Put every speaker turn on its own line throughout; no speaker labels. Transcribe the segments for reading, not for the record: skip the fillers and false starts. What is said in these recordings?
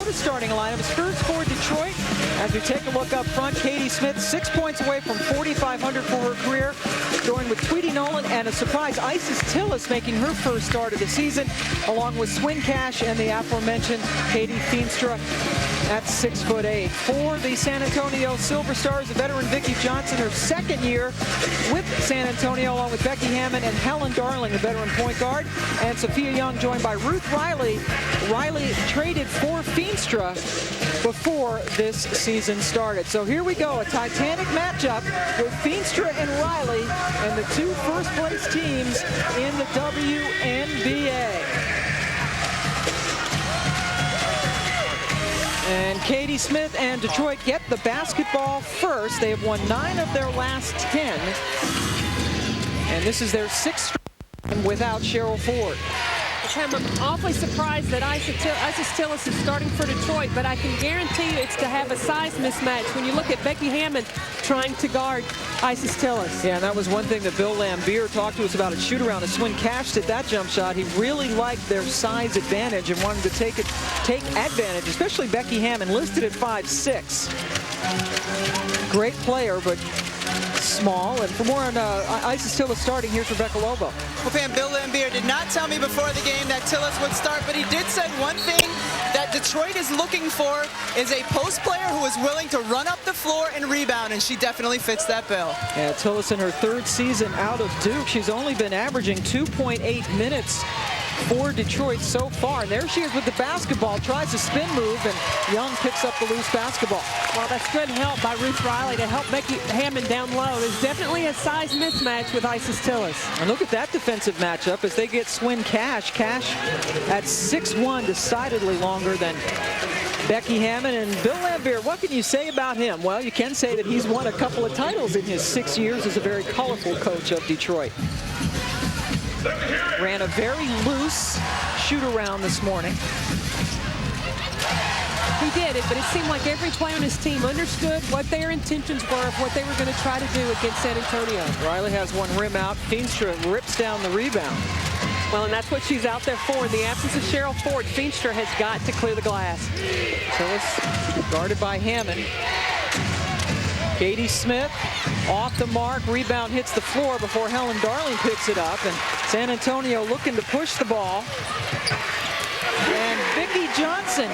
Minnesota starting lineup is first for Detroit. As we take a look up front, Katie Smith, 6 points away from 4,500 for her career, joined with Tweety Nolan and a surprise Isis Tillis making her first start of the season, along with Swin Cash and the aforementioned Katie Feenstra at 6'8". For the San Antonio Silver Stars, the veteran Vicki Johnson, her second year with San Antonio, along with Becky Hammond and Helen Darling, the veteran point guard, and Sophia Young joined by Ruth Riley. Riley traded for Feenstra before this season started. So here we go, a titanic matchup with Feenstra and Riley and the two first-place teams in the WNBA. And Katie Smith and Detroit get the basketball first. They have won 9 of their last 10. And this is their 6th without Cheryl Ford.
I'm awfully surprised that Isis Tillis is starting for Detroit, but I can guarantee you it's to have a size mismatch when you look at Becky Hammond trying to guard Isis Tillis.
Yeah, and that was one thing that Bill Lambier talked to us about at shoot-around. As Swin Cash did that jump shot, he really liked their size advantage and wanted to take advantage, especially Becky Hammond, listed at 5'6". Great player, but small. And for more on Isis Tillis starting, here's Rebecca Lobo.
Well, Pam, Bill Lambier did not tell me before the game that Tillis would start, but he did say one thing that Detroit is looking for is a post player who is willing to run up the floor and rebound, and she definitely fits that bill.
Yeah, Tillis in her 3rd season out of Duke. She's only been averaging 2.8 minutes for Detroit so far. And there she is with the basketball, tries a spin move, and Young picks up the loose basketball.
Well, that's good help by Ruth Riley to help Becky Hammond down low. There's definitely a size mismatch with Isis Tillis.
And look at that defensive matchup as they get Swin Cash. Cash at 6'1", decidedly longer than Becky Hammond. And Bill Lambier, what can you say about him? Well, you can say that he's won a couple of titles in his 6 years as a very colorful coach of Detroit. Ran a very loose shoot-around this morning.
He did it, but it seemed like every player on his team understood what their intentions were of what they were going to try to do against San Antonio.
Riley has one rim out. Feenstra rips down the rebound.
Well, and that's what she's out there for. In the absence of Cheryl Ford, Feenstra has got to clear the glass.
Tillis guarded by Hammond. Katie Smith off the mark. Rebound hits the floor before Helen Darling picks it up. And San Antonio looking to push the ball. And Vicki Johnson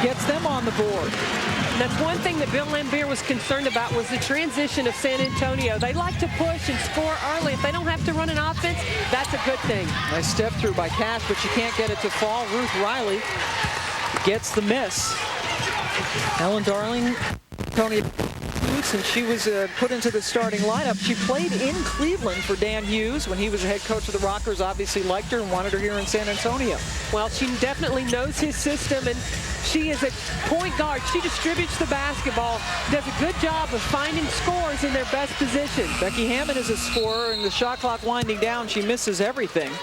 gets them on the board.
And that's one thing that Bill Lambier was concerned about was the transition of San Antonio. They like to push and score early. If they don't have to run an offense, that's a good thing.
Nice step through by Cash, but she can't get it to fall. Ruth Riley gets the miss. Helen Darling, Tony, and she was put into the starting lineup. She played in Cleveland for Dan Hughes when he was the head coach of the Rockers. Obviously liked her and wanted her here in San Antonio.
Well, she definitely knows his system, and she is a point guard. She distributes the basketball, does a good job of finding scores in their best position.
Becky Hammond is a scorer, and the shot clock winding down, she misses everything.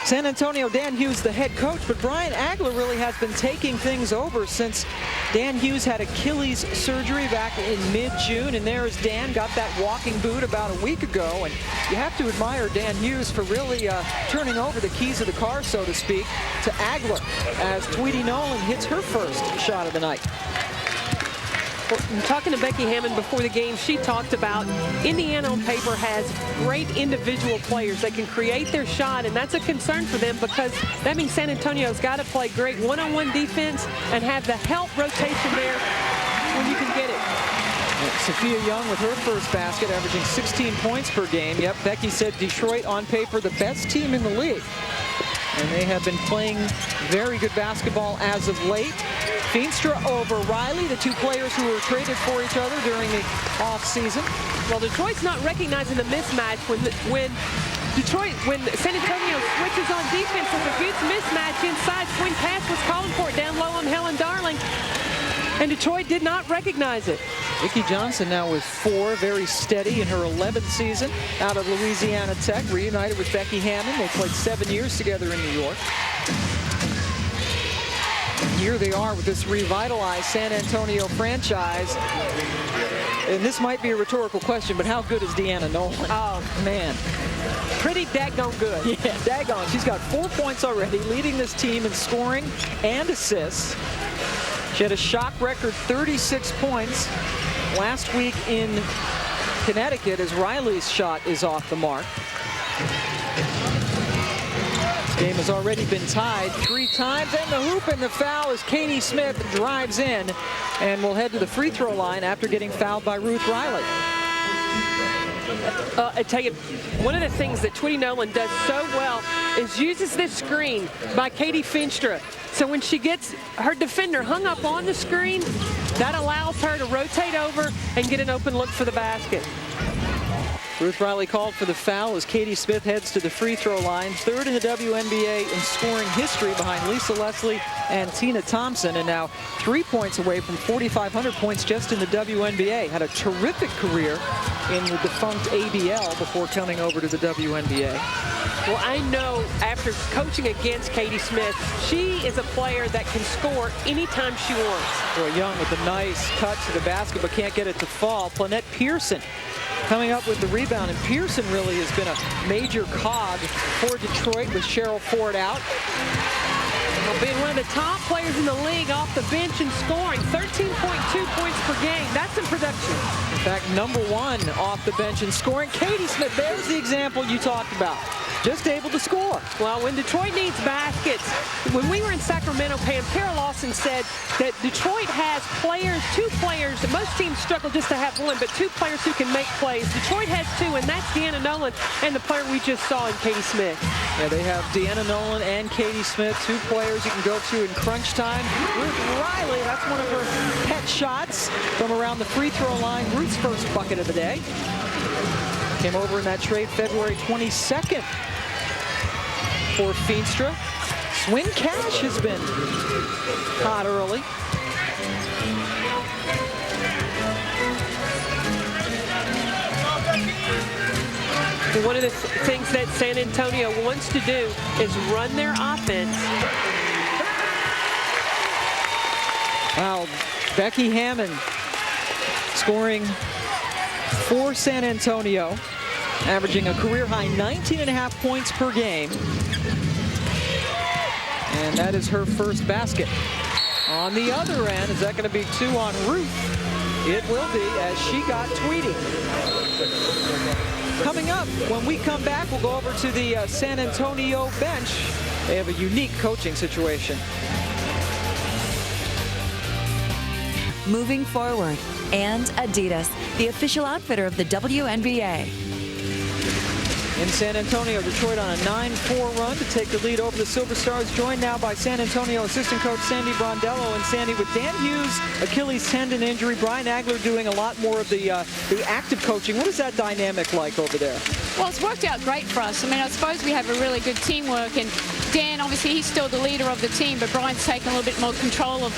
San Antonio, Dan Hughes, the head coach, but Brian Agler really has been taking things over since Dan Hughes had Achilles surgery back in mid-June, and there's Dan, got that walking boot about a week ago, and you have to admire Dan Hughes for really turning over the keys of the car, so to speak, to Agler as Tweety Nolan hits her first shot of the night.
Well, talking to Becky Hammond before the game, she talked about Indiana on paper has great individual players. They can create their shot, and that's a concern for them because that means San Antonio's got to play great one-on-one defense and have the help rotation there when you can get it.
Sophia Young with her first basket, averaging 16 points per game. Yep, Becky said Detroit on paper the best team in the league. And they have been playing very good basketball as of late. Feenstra over Riley, the two players who were traded for each other during the offseason.
Well, Detroit's not recognizing the mismatch when San Antonio switches on defense. There's a huge mismatch inside. Swing pass was calling for it down low on Helen Darling. And Detroit did not recognize it.
Vicki Johnson now with 4, very steady in her 11th season out of Louisiana Tech, reunited with Becky Hammond. They played 7 years together in New York. And here they are with this revitalized San Antonio franchise. And this might be a rhetorical question, but how good is Deanna Nolan?
Oh,
man.
Pretty daggone good.
Yeah, daggone. She's got 4 points already, leading this team in scoring and assists. She had a shock record 36 points last week in Connecticut as Riley's shot is off the mark. This game has already been tied 3 times, and the hoop and the foul as Katie Smith drives in and will head to the free throw line after getting fouled by Ruth Riley.
I tell you, one of the things that Tweety Nolan does so well is uses this screen by Katie Finstra. So when she gets her defender hung up on the screen, that allows her to rotate over and get an open look for the basket.
Ruth Riley called for the foul as Katie Smith heads to the free throw line. 3rd in the WNBA in scoring history behind Lisa Leslie and Tina Thompson, and now 3 points away from 4,500 points just in the WNBA. Had a terrific career in the defunct ABL before coming over to the WNBA.
Well, I know after coaching against Katie Smith, she is a player that can score anytime she wants.
Boy, Young with a nice cut to the basket, but can't get it to fall. Planette Pearson coming up with the rebound, and Pearson really has been a major cog for Detroit with Cheryl Ford out.
Well, being one of the top players in the league off the bench and scoring 13.2 points per game. That's some production.
In fact, #1 off the bench and scoring. Katie Smith, there's the example you talked about. Just able to score.
Well, when Detroit needs baskets, when we were in Sacramento, Pam, Kara Lawson said that Detroit has players, 2 players, most teams struggle just to have 1, but 2 players who can make plays. Detroit has 2, and that's Deanna Nolan and the player we just saw in Katie Smith.
Yeah, they have Deanna Nolan and Katie Smith, 2 players you can go to in crunch time. Ruth Riley, that's one of her pet shots from around the free throw line. Ruth's first bucket of the day. Came over in that trade February 22nd for Feenstra. Swin Cash has been hot early.
One of the things that San Antonio wants to do is run their offense.
Wow, Becky Hammond scoring for San Antonio, averaging a career-high 19.5 points per game. And that is her first basket. On the other end, is that going to be 2 on Ruth? It will be, as she got Tweety. Coming up, when we come back, we'll go over to the San Antonio bench. They have a unique coaching situation.
Moving forward, and Adidas, the official outfitter of the WNBA.
In San Antonio, Detroit on a 9-4 run to take the lead over the Silver Stars, joined now by San Antonio assistant coach Sandy Brondello. And Sandy, with Dan Hughes' Achilles tendon injury, Brian Agler doing a lot more of the active coaching. What is that dynamic like over there?
Well, it's worked out great for us. I mean, I suppose we have a really good teamwork, and Dan, obviously, he's still the leader of the team, but Brian's taken a little bit more control of,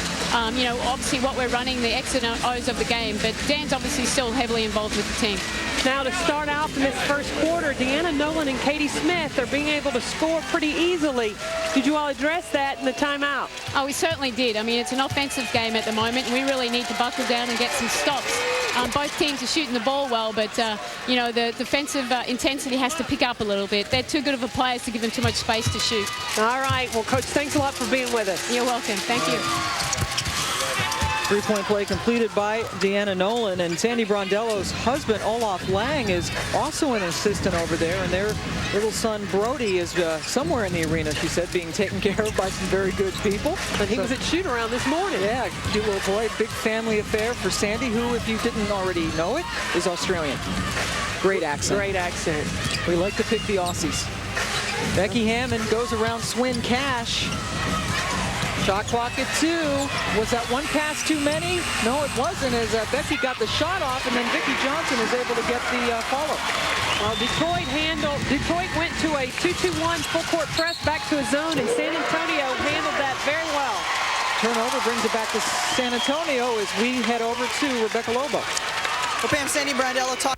you know, obviously what we're running, the X's and O's of the game, but Dan's obviously still heavily involved with the team.
Now to start out in this first quarter, Deanna Nolan and Katie Smith are being able to score pretty easily. Did you all address that in the timeout?
Oh, we certainly did. I mean, it's an offensive game at the moment, and we really need to buckle down and get some stops. Both teams are shooting the ball well, but, you know, the defensive intensity has to pick up a little bit. They're too good of a players to give them too much space to shoot.
All right. Well, Coach, thanks a lot for being with us.
You're welcome. Thank you.
3-point play completed by Deanna Nolan, and Sandy Brondello's husband, Olaf Lang, is also an assistant over there, and their little son, Brody, is somewhere in the arena, she said, being taken care of by some very good people.
But he was at shoot-around this morning.
Yeah, cute little boy, big family affair for Sandy, who, if you didn't already know it, is Australian. Great accent.
Great accent.
We like to pick the Aussies. Becky Hammond goes around Swin Cash. Shot clock at 2. Was that one pass too many? No, it wasn't, as Becky got the shot off, and then Vicki Johnson is able to get the follow.
Well, Detroit went to a 2-2-1 full court press back to a zone, and San Antonio handled that very well.
Turnover brings it back to San Antonio as we head over to Rebecca Lobo.
Well, Pam, Sandy Brondello talked.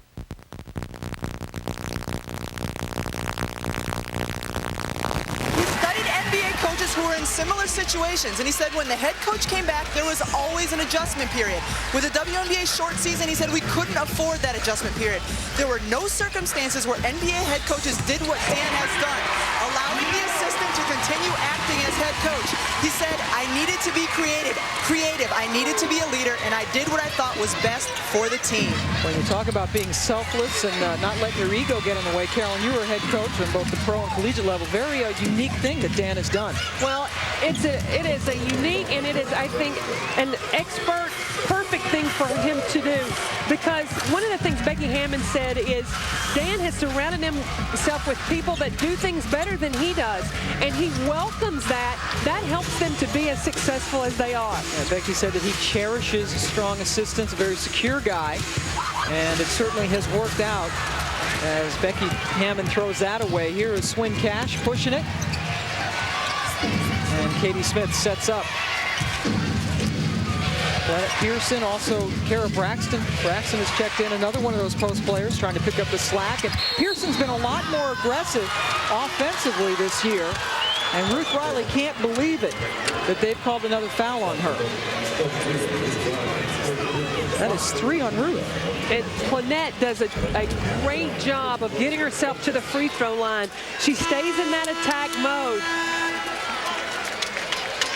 who were in similar situations. And he said when the head coach came back, there was always an adjustment period. With the WNBA short season, he said we couldn't afford that adjustment period. There were no circumstances where NBA head coaches did what Dan has done, allowing the assistant to continue acting as head coach. He said, I needed to be creative. I needed to be a leader, and I did what I thought was best for the team.
When you talk about being selfless and not letting your ego get in the way, Carolyn, you were head coach on both the pro and collegiate level. Very unique thing that Dan has done.
Well, it is a unique, and it is, I think, an expert, perfect thing for him to do. Because one of the things Becky Hammon said is Dan has surrounded himself with people that do things better than he does. And he welcomes that. That helps them to be as successful as they are.
Yeah, Becky said that he cherishes strong assistants, a very secure guy. And it certainly has worked out as Becky Hammon throws that away. Here is Swin Cash pushing it. And Katie Smith sets up. Bennett Pearson, also Kara Braxton. Braxton has checked in, another one of those post players trying to pick up the slack. And Pearson's been a lot more aggressive offensively this year. And Ruth Riley can't believe it that they've called another foul on her. That is 3 on Ruth.
And Plannett does a great job of getting herself to the free throw line. She stays in that attack mode.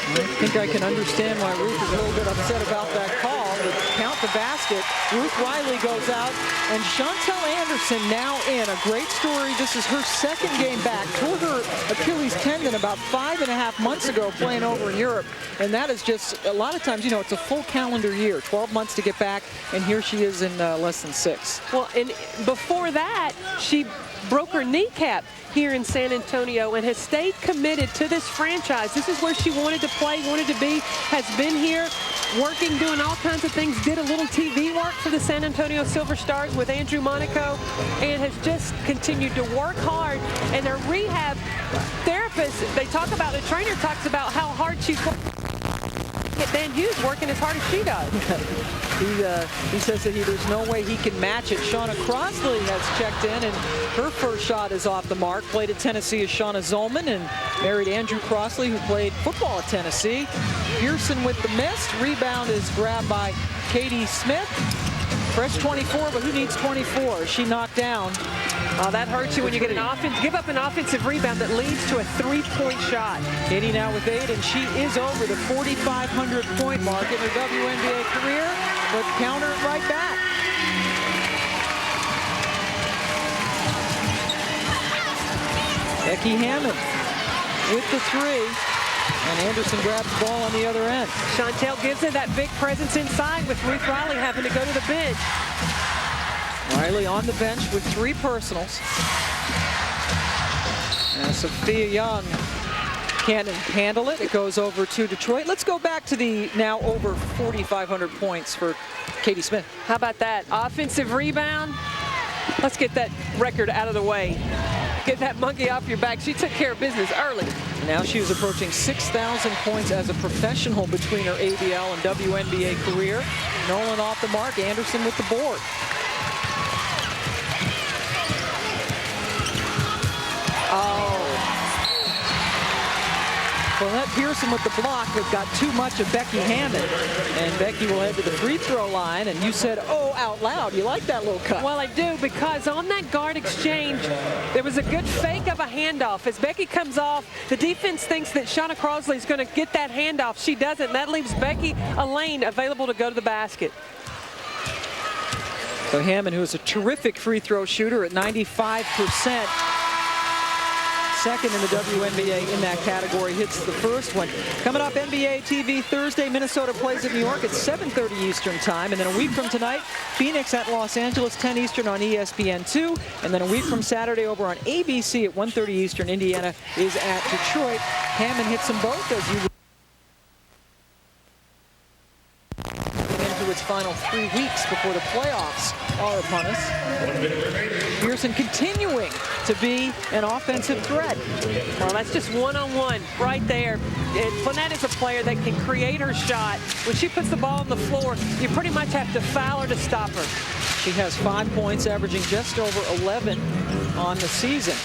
I think I can understand why Ruth is a little bit upset about that call. To count the basket, Ruth Riley goes out, and Chantel Anderson now in. A great story. This is her second game back. Tore her Achilles tendon about 5.5 months ago playing over in Europe. And that is just, a lot of times, you know, it's a full calendar year, 12 months to get back, and here she is in less than 6.
Well, and before that, she broke her kneecap here in San Antonio and has stayed committed to this franchise. This is where she wanted to play, wanted to be, has been here, working, doing all kinds of things, did a little TV work for the San Antonio Silver Stars with Andrew Monaco, and has just continued to work hard. And their rehab therapist, they talk about, the trainer talks about how hard she's working. Dan Hughes working as hard as she does.
He says that there's no way he can match it. Shauna Crossley has checked in, and her first shot is off the mark. Played at Tennessee as Shauna Zolman and married Andrew Crossley, who played football at Tennessee. Pearson with the miss. Rebound is grabbed by Katie Smith. Fresh 24, but who needs 24? She knocked down.
That hurts you when you get an offense, give up an offensive rebound that leads to a 3-point shot.
Katie now with 8, and she is over the 4,500-point mark in her WNBA career, but counter it right back. Becky Hammon with the 3. And Anderson grabs the ball on the other end.
Chantel gives her that big presence inside with Ruth Riley having to go to the bench.
Riley on the bench with 3 personals. And Sophia Young can't handle it. It goes over to Detroit. Let's go back to the now over 4,500 points for Katie Smith.
How about that? Offensive rebound. Let's get that record out of the way. Get that monkey off your back. She took care of business early.
Now she is approaching 6,000 points as a professional between her ABL and WNBA career. Nolan off the mark. Anderson with the board. Paulette Pearson with the block, but got too much of Becky Hammon. And Becky will head to the free throw line. And you said, oh, out loud. You like that little cut.
Well, I do, because on that guard exchange, there was a good fake of a handoff. As Becky comes off, the defense thinks that Shauna Crossley is going to get that handoff. She doesn't, and that leaves Becky a lane available to go to the basket.
So Hammon, who is a terrific free throw shooter at 95%. Second in the WNBA in that category, hits the first one. Coming up, NBA TV Thursday, Minnesota plays at New York at 7:30 Eastern time. And then a week from tonight, Phoenix at Los Angeles, 10 Eastern on ESPN2. And then a week from Saturday over on ABC at 1:30 Eastern, Indiana is at Detroit. Hammon hits them both as you into its final 3 weeks before the playoffs are upon us. Pearson continuing to be an offensive threat.
Well, that's just one-on-one right there. And Plannett is a player that can create her shot. When she puts the ball on the floor, you pretty much have to foul her to stop her.
She has 5 points, averaging just over 11 on the season.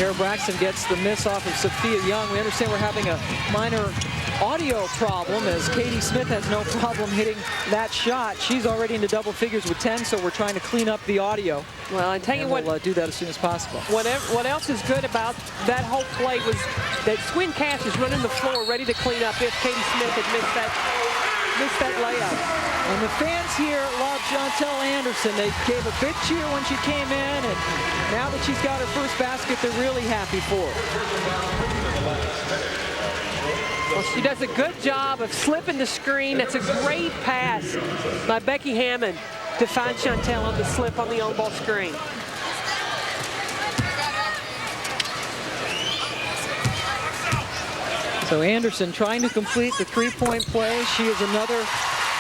Kara Braxton gets the miss off of Sophia Young. We understand we're having a minor audio problem as Katie Smith has no problem hitting that shot. She's already into double figures with 10, so we're trying to clean up the audio.
Well, I tell you what,
we'll do that as soon as possible.
What else is good about that whole play was that Swin Cash is running the floor ready to clean up if Katie Smith had missed that layup.
And the fans here love Chantel Anderson. They gave a big cheer when she came in, and now that she's got her first basket, they're really happy for her.
Well, she does a good job of slipping the screen. That's a great pass by Becky Hammond to find Chantel on the slip on the on-ball screen.
So Anderson trying to complete the three-point play. She is another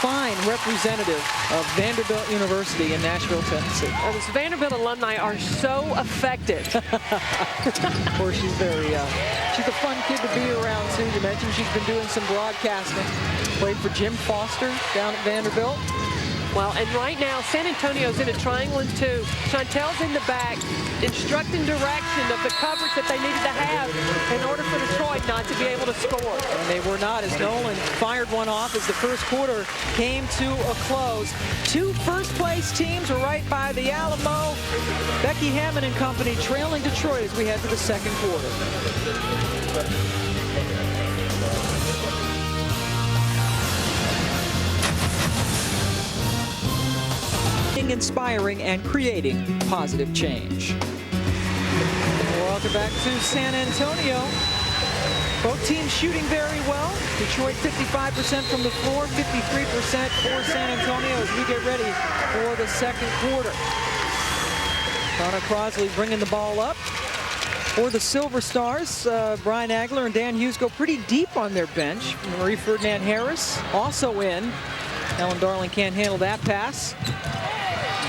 fine representative of Vanderbilt University in Nashville, Tennessee.
Well, those Vanderbilt alumni are so effective.
Of course, she's she's a fun kid to be around, too. You mentioned she's been doing some broadcasting. Played for Jim Foster down at Vanderbilt.
Well, and right now, San Antonio's in a triangle and two. Chantel's in the back, instructing direction of the coverage that they needed to have in order for Detroit not to be able to score.
And they were not, as Nolan fired one off as the first quarter came to a close. Two first-place teams are right by the Alamo. Becky Hammond and company trailing Detroit as we head to the second quarter. Inspiring and creating positive change. Welcome back to San Antonio. Both teams shooting very well. Detroit 55% from the floor, 53% for San Antonio as we get ready for the second quarter. Donna Crosley bringing the ball up. For the Silver Stars, Brian Agler and Dan Hughes go pretty deep on their bench. Marie Ferdinand Harris also in. Ellen Darling can't handle that pass.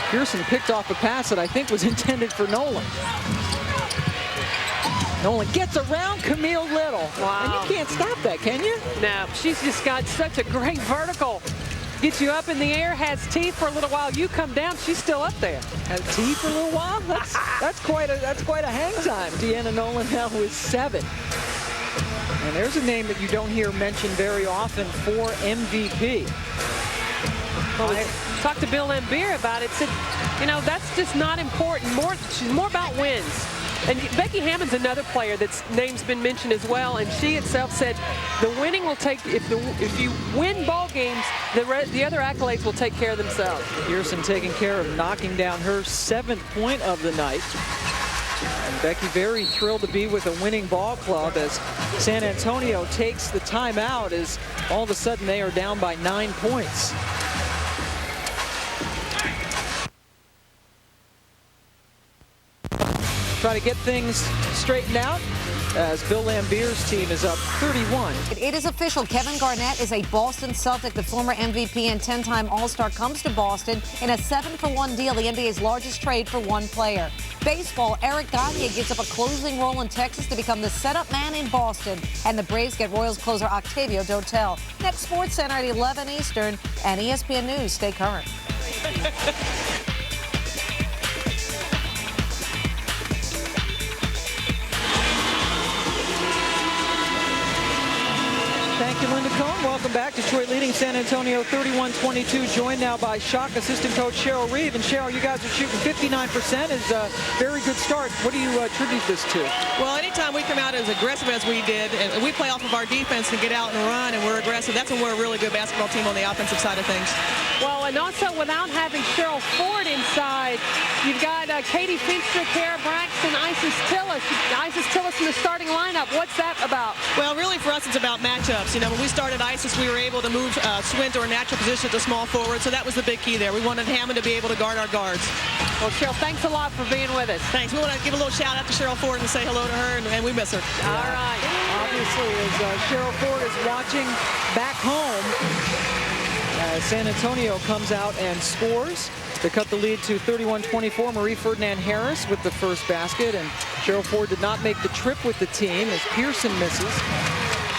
Pearson picked off a pass that I think was intended for Nolan. Nolan gets around Camille Little.
Wow.
And you can't stop that, can you?
No, she's just got such a great vertical. Gets you up in the air, has teeth for a little while. You come down, she's still up there.
Has teeth for a little while? That's quite a hang time. Deanna Nolan now with 7. And there's a name that you don't hear mentioned very often for MVP.
Well, I talked to Bill Lambier about it. Said, you know, that's just not important. She's more about wins. And Becky Hammond's another player that's name's been mentioned as well. And she itself said the winning will take, if you win ball games, the other accolades will take care of themselves.
Pearson taking care of knocking down her 7th point of the night. And Becky very thrilled to be with a winning ball club as San Antonio takes the timeout as all of a sudden they are down by 9 points. Try to get things straightened out as Bill Lambier's team is up 31.
It is official. Kevin Garnett is a Boston Celtic. The former MVP and 10-time All-Star comes to Boston in a 7-for-1 deal, the NBA's largest trade for one player. Baseball, Eric Gagne gives up a closing role in Texas to become the setup man in Boston. And the Braves get Royals closer Octavio Dotel. Next, Sports Center at 11 Eastern and ESPN News. Stay current.
Thank you, Linda Cohn. Welcome back. Detroit leading San Antonio 31-22. Joined now by Shock assistant coach Cheryl Reeve. And Cheryl, you guys are shooting 59%. Is a very good start. What do you attribute this to?
Well, anytime we come out as aggressive as we did, and we play off of our defense to get out and run, and we're aggressive, that's when we're a really good basketball team on the offensive side of things.
Well, and also without having Cheryl Ford inside, you've got Katie Finster, Kara Braxton, Isis Tillis. Isis Tillis in the starting lineup. What's that about?
Well, really for us, it's about matchups. You know, when we started Isis, we were able to move Swin to her natural position at the small forward, so that was the big key there. We wanted Hammond to be able to guard our guards.
Well, Cheryl, thanks a lot for being with us.
Thanks. We want to give a little shout out to Cheryl Ford and say hello to her, and we miss her.
All right.
Obviously, as Cheryl Ford is watching back home, San Antonio comes out and scores to cut the lead to 31-24. Marie Ferdinand Harris with the first basket, and Cheryl Ford did not make the trip with the team as Pearson misses.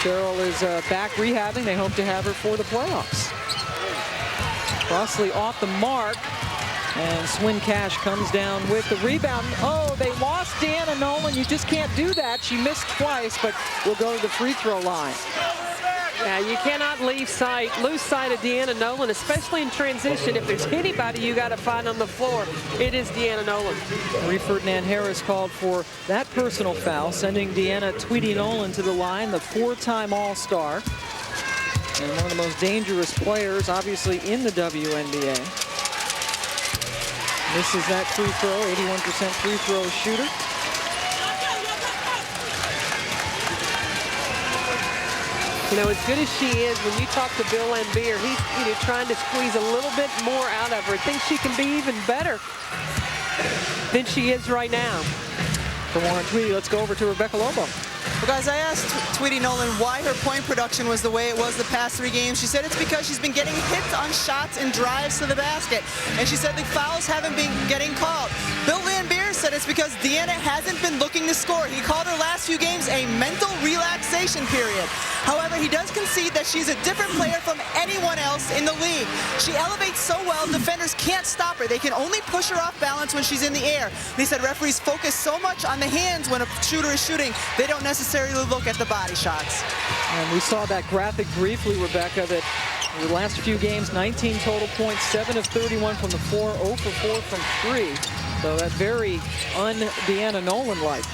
Cheryl is back rehabbing. They hope to have her for the playoffs. Crossley off the mark. And Swin Cash comes down with the rebound. Oh, they lost Deanna Nolan. You just can't do that. She missed twice, but will go to the free throw line.
Yeah, you cannot lose sight of Deanna Nolan, especially in transition. If there's anybody you got to find on the floor, it is Deanna Nolan.
Marie Ferdinand Harris called for that personal foul, sending Deanna Tweedy Nolan to the line, the 4-time All-Star. And one of the most dangerous players, obviously, in the WNBA. This is that free throw, 81% free throw shooter.
You know, as good as she is, when you talk to Bill Lambier, he's trying to squeeze a little bit more out of her. Thinks she can be even better than she is right now.
For more on Tweedy, let's go over to Rebecca Lobo.
Well, guys, I asked Tweedy Nolan why her point production was the way it was the past 3 games. She said it's because she's been getting hits on shots and drives to the basket. And she said the fouls haven't been getting called. Bill Lambier said it's because Deanna hasn't been looking to score. He called her last few games a mental relaxation period. However, he does concede that she's a different player from anyone else in the league. She elevates so well, defenders can't stop her. They can only push her off balance when she's in the air. And he said referees focus so much on the hands when a shooter is shooting, they don't necessarily look at the body shots.
And we saw that graphic briefly, Rebecca, that the last few games, 19 total points, 7 of 31 from the floor, 0 for 4 from 3. So that very un-Deanna Nolan-like.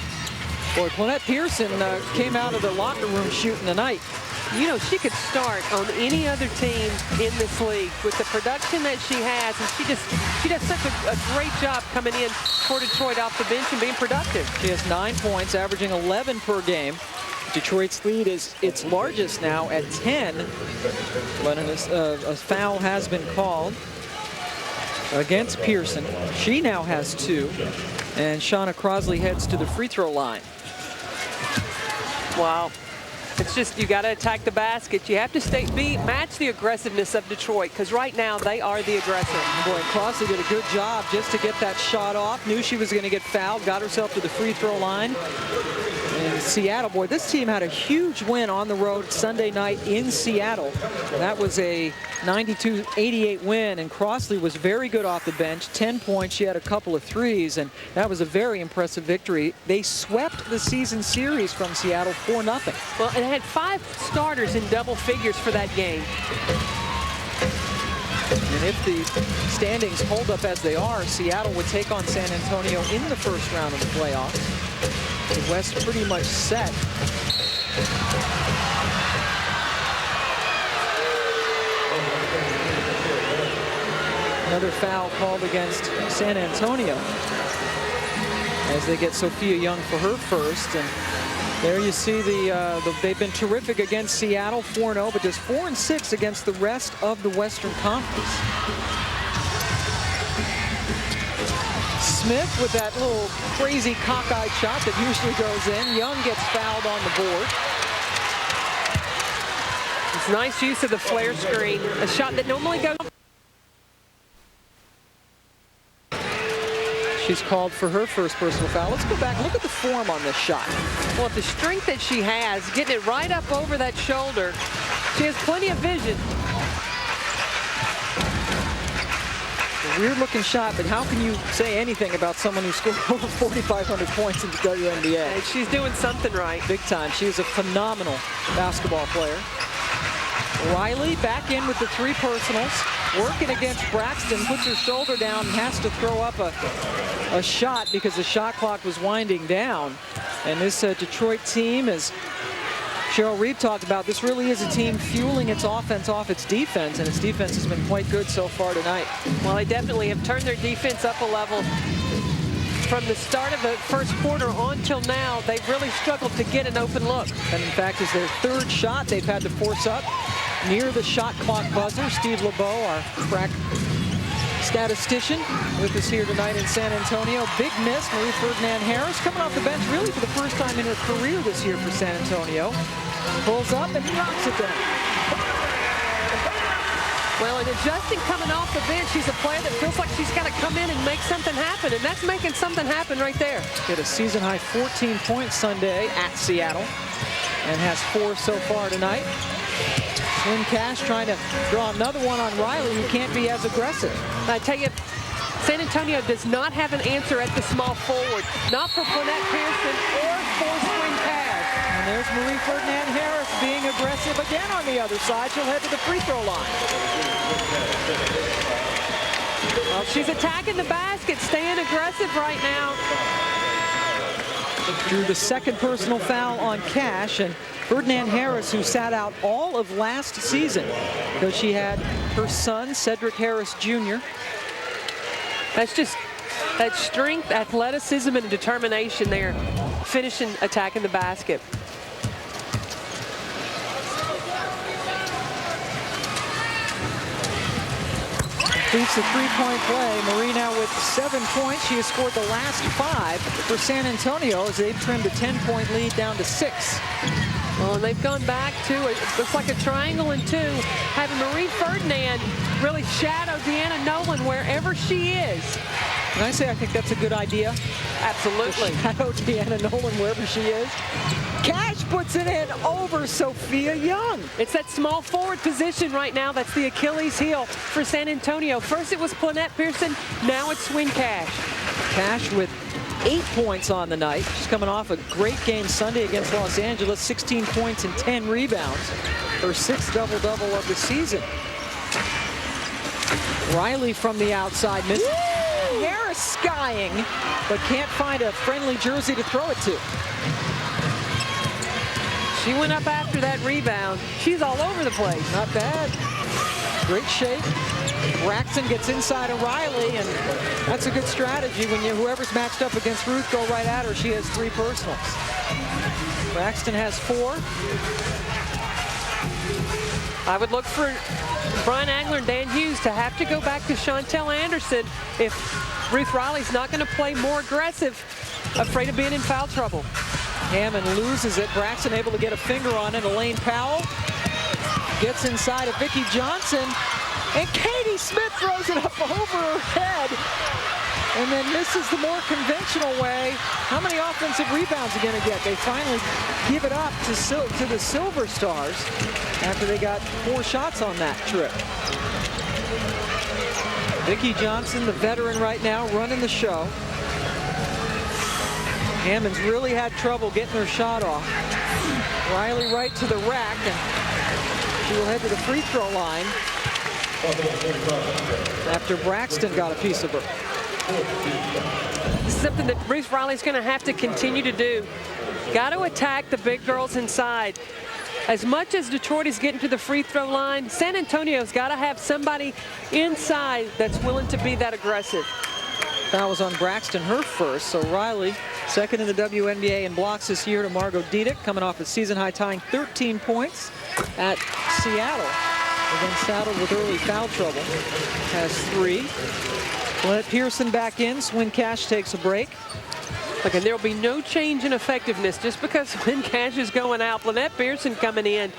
Boy, Lynette Pearson came out of the locker room shooting tonight.
You know, she could start on any other team in this league with the production that she has, and she does such a great job coming in for Detroit off the bench and being productive.
She has 9 points, averaging 11 per game. Detroit's lead is its largest now at 10, but a foul has been called against Pearson. She now has 2, and Shauna Crosley heads to the free throw line.
Wow. It's just, you got to attack the basket. You have to match the aggressiveness of Detroit, because right now they are the aggressor.
Boy, Crossley did a good job just to get that shot off. Knew she was going to get fouled, got herself to the free throw line. And Seattle, boy, this team had a huge win on the road Sunday night in Seattle. That was a 92-88 win, and Crossley was very good off the bench. 10 points, she had a couple of threes, and that was a very impressive victory. They swept the season series from Seattle 4-0.
Well, it had 5 starters in double figures for that game.
And if the standings hold up as they are, Seattle would take on San Antonio in the first round of the playoffs. The West pretty much set. Another foul called against San Antonio as they get Sophia Young for her first. And there you see they've been terrific against Seattle, 4-0, but just 4-6 against the rest of the Western Conference. Smith with that little crazy cockeyed shot that usually goes in. Young gets fouled on the board.
It's nice use of the flare screen, a shot that normally goes.
She's called for her first personal foul. Let's go back and look at the form on this shot.
Well, the strength that she has, getting it right up over that shoulder, she has plenty of vision.
A weird-looking shot, but how can you say anything about someone who scored over 4,500 points in the WNBA?
And she's doing something right.
Big time. She is a phenomenal basketball player. Riley back in with the 3 personals. Working against Braxton, puts her shoulder down and has to throw up a shot because the shot clock was winding down. And this Detroit team, as Cheryl Reeve talked about, this really is a team fueling its offense off its defense, and its defense has been quite good so far tonight.
Well, they definitely have turned their defense up a level. From the start of the first quarter on till now, they've really struggled to get an open look.
And in fact, it's their 3rd shot they've had to force up near the shot clock buzzer. Steve LeBeau, our crack statistician, with us here tonight in San Antonio. Big miss. Marie Ferdinand Harris coming off the bench really for the first time in her career this year for San Antonio. Pulls up and knocks it down.
Well, and adjusting coming off the bench, she's a player that feels like she's got to come in and make something happen, and that's making something happen right there.
Hit a season-high 14 points Sunday at Seattle and has 4 so far tonight. Swin Cash trying to draw another one on Riley, who can't be as aggressive.
I tell you, San Antonio does not have an answer at the small forward. Not for Lynette Pearson or for Swin Cash.
And there's Marie Ferdinand Harris being aggressive again on the other side. She'll head to the free throw line.
Well, she's attacking the basket, staying aggressive right now.
Drew the second personal foul on Cash, and Ferdinand Harris, who sat out all of last season because she had her son, Cedric Harris Jr.
That's just that strength, athleticism, and determination there, finishing, attacking the basket.
Completes the three-point play. Marie now with 7 points. She has scored the last 5 for San Antonio as they've trimmed a 10-point lead down to 6.
Well, and they've gone back to, it looks like a triangle and 2, having Marie Ferdinand really shadow Deanna Nolan wherever she is.
Can I say I think that's a good idea?
Absolutely.
Shadow Deanna Nolan wherever she is. Cash puts it in over Sophia Young.
It's that small forward position right now that's the Achilles heel for San Antonio. First it was Lynette Pearson, now it's Swin Cash.
Cash with 8 points on the night. She's coming off a great game Sunday against Los Angeles, 16 points and 10 rebounds. Her 6th double-double of the season. Riley from the outside misses. Harris skying, but can't find a friendly jersey to throw it to.
She went up after that rebound. She's all over the place.
Not bad. Great shape. Braxton gets inside of Riley, and that's a good strategy when whoever's matched up against Ruth go right at her. She has 3 personals. Braxton has 4.
I would look for Brian Agler and Dan Hughes to have to go back to Chantel Anderson if Ruth Riley's not going to play more aggressive, afraid of being in foul trouble.
Hammond loses it. Braxton able to get a finger on it. Elaine Powell gets inside of Vicki Johnson, and Katie Smith throws it up over her head and then misses the more conventional way. How many offensive rebounds are going to get? They finally give it up to the Silver Stars after they got 4 shots on that trip. Vicki Johnson, the veteran right now, running the show. Hammond's really had trouble getting her shot off. Riley right to the rack, and she will head to the free throw line after Braxton got a piece of her.
This is something that Ruth Riley's going to have to continue to do. Got to attack the big girls inside. As much as Detroit is getting to the free throw line, San Antonio's got to have somebody inside that's willing to be that aggressive.
Foul was on Braxton, her first, so Riley, second in the WNBA in blocks this year to Margot Diedick, coming off a season-high tying 13 points at Seattle. Again, saddled with early foul trouble, has 3. Lynette Pearson back in. Swin Cash takes a break.
Look, and there will be no change in effectiveness just because Swin Cash is going out. Lynette Pearson coming in.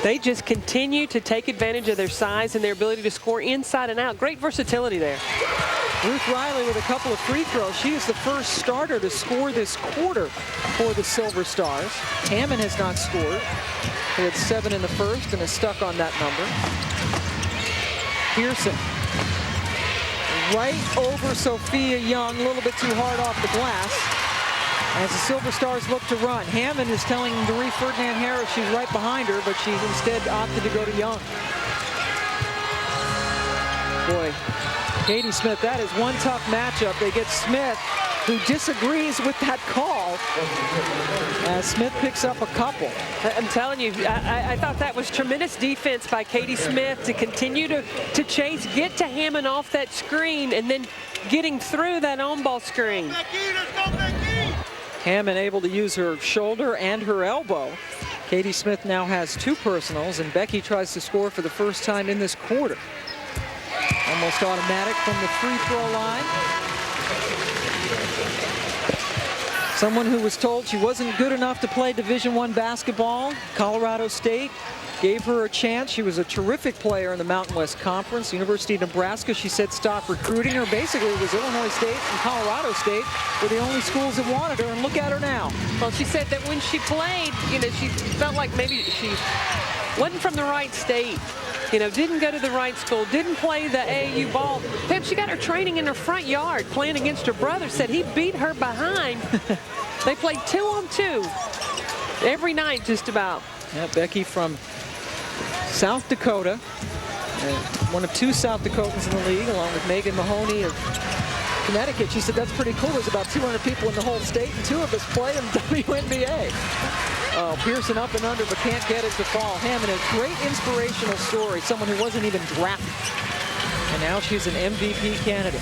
They just continue to take advantage of their size and their ability to score inside and out. Great versatility there.
Ruth Riley with a couple of free throws. She is the first starter to score this quarter for the Silver Stars. Hammond has not scored. He had 7 in the first and is stuck on that number. Pearson right over Sophia Young, a little bit too hard off the glass as the Silver Stars look to run. Hammond is telling Marie Ferdinand Harris she's right behind her, but she instead opted to go to Young. Boy, Katie Smith, that is one tough matchup. They get Smith, who disagrees with that call, as Smith picks up a couple.
I'm telling you, I thought that was tremendous defense by Katie Smith to continue to chase, get to Hammond off that screen, and then getting through that on-ball screen.
Hammond able to use her shoulder and her elbow. Katie Smith now has 2 personals, and Becky tries to score for the first time in this quarter. Almost automatic from the free throw line. Someone who was told she wasn't good enough to play Division I basketball. Colorado State gave her a chance. She was a terrific player in the Mountain West Conference. University of Nebraska, she said, stopped recruiting her. Basically, it was Illinois State and Colorado State were the only schools that wanted her, and look at her now.
Well, she said that when she played, you know, she felt like maybe she wasn't from the right state. You know, didn't go to the right school, didn't play the AAU ball. Pep, she got her training in her front yard playing against her brother, said he beat her behind. They played 2-on-2 every night just about.
Yeah, Becky from South Dakota, one of 2 South Dakotans in the league, along with Megan Mahoney of Connecticut. She said that's pretty cool. There's about 200 people in the whole state, and 2 of us play in the WNBA. Pearson up and under, but can't get it to fall. Hammond, a great inspirational story. Someone who wasn't even drafted, and now she's an MVP candidate.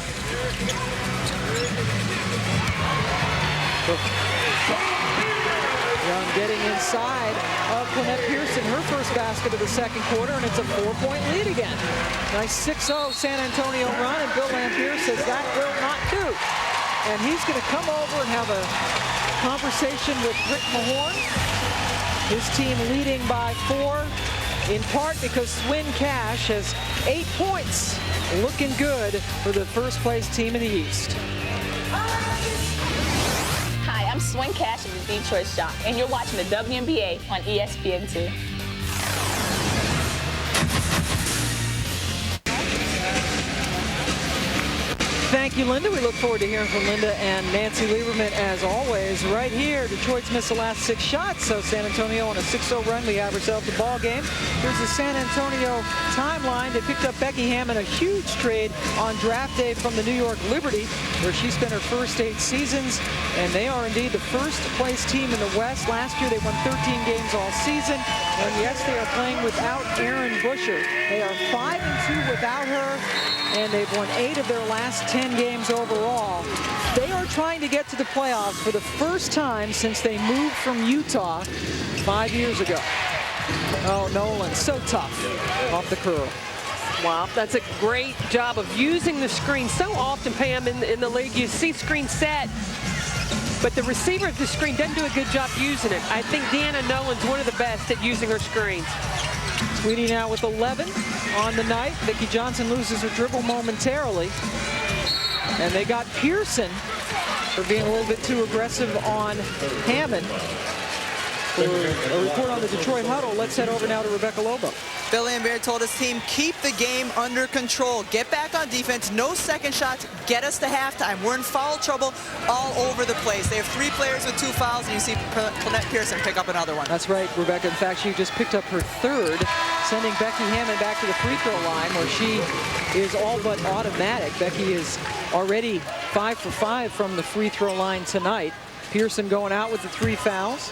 Young getting inside of Lynette Pearson, her first basket of the second quarter, and it's a 4-point lead again. Nice 6-0 San Antonio run, and Bill Lampier says that will not do. And he's going to come over and have a conversation with Rick Mahorn. His team leading by 4, in part because Swin Cash has 8 points. Looking good for the first place team in the East.
Hi, I'm Swin Cash of the Detroit Shock, and you're watching the WNBA on ESPN2.
Thank you, Linda. We look forward to hearing from Linda and Nancy Lieberman as always. Right here, Detroit's missed the last 6 shots, so San Antonio on a 6-0 run. We have ourselves the ball game. Here's the San Antonio timeline. They picked up Becky Hammond, a huge trade on draft day from the New York Liberty, where she spent her first 8 seasons, and they are indeed the first place team in the West. Last year, they won 13 games all season, and yes, they are playing without Erin Busher. They are 5-2 without her, and they've won 8 of their last 10 games overall. They are trying to get to the playoffs for the first time since they moved from Utah 5 years ago. Oh, Nolan, so tough off the curl.
Wow, that's a great job of using the screen. So often, Pam, in the league, you see screen set, but the receiver of the screen doesn't do a good job using it. I think Deanna Nolan's one of the best at using her screens.
Tweedy now with 11 on the night. Vicki Johnson loses her dribble momentarily. And they got Pearson for being a little bit too aggressive on Hammond. For a report on the Detroit Huddle, let's head over now to Rebecca Lobo.
Bill Lambier told his team, keep the game under control. Get back on defense. No second shots. Get us to halftime. We're in foul trouble all over the place. They have 3 players with 2 fouls, and you see Lynette Pearson pick up another one.
That's right, Rebecca. In fact, she just picked up her 3rd, sending Becky Hammond back to the free throw line, where she is all but automatic. Becky is already 5 for 5 from the free throw line tonight. Pearson going out with the 3 fouls.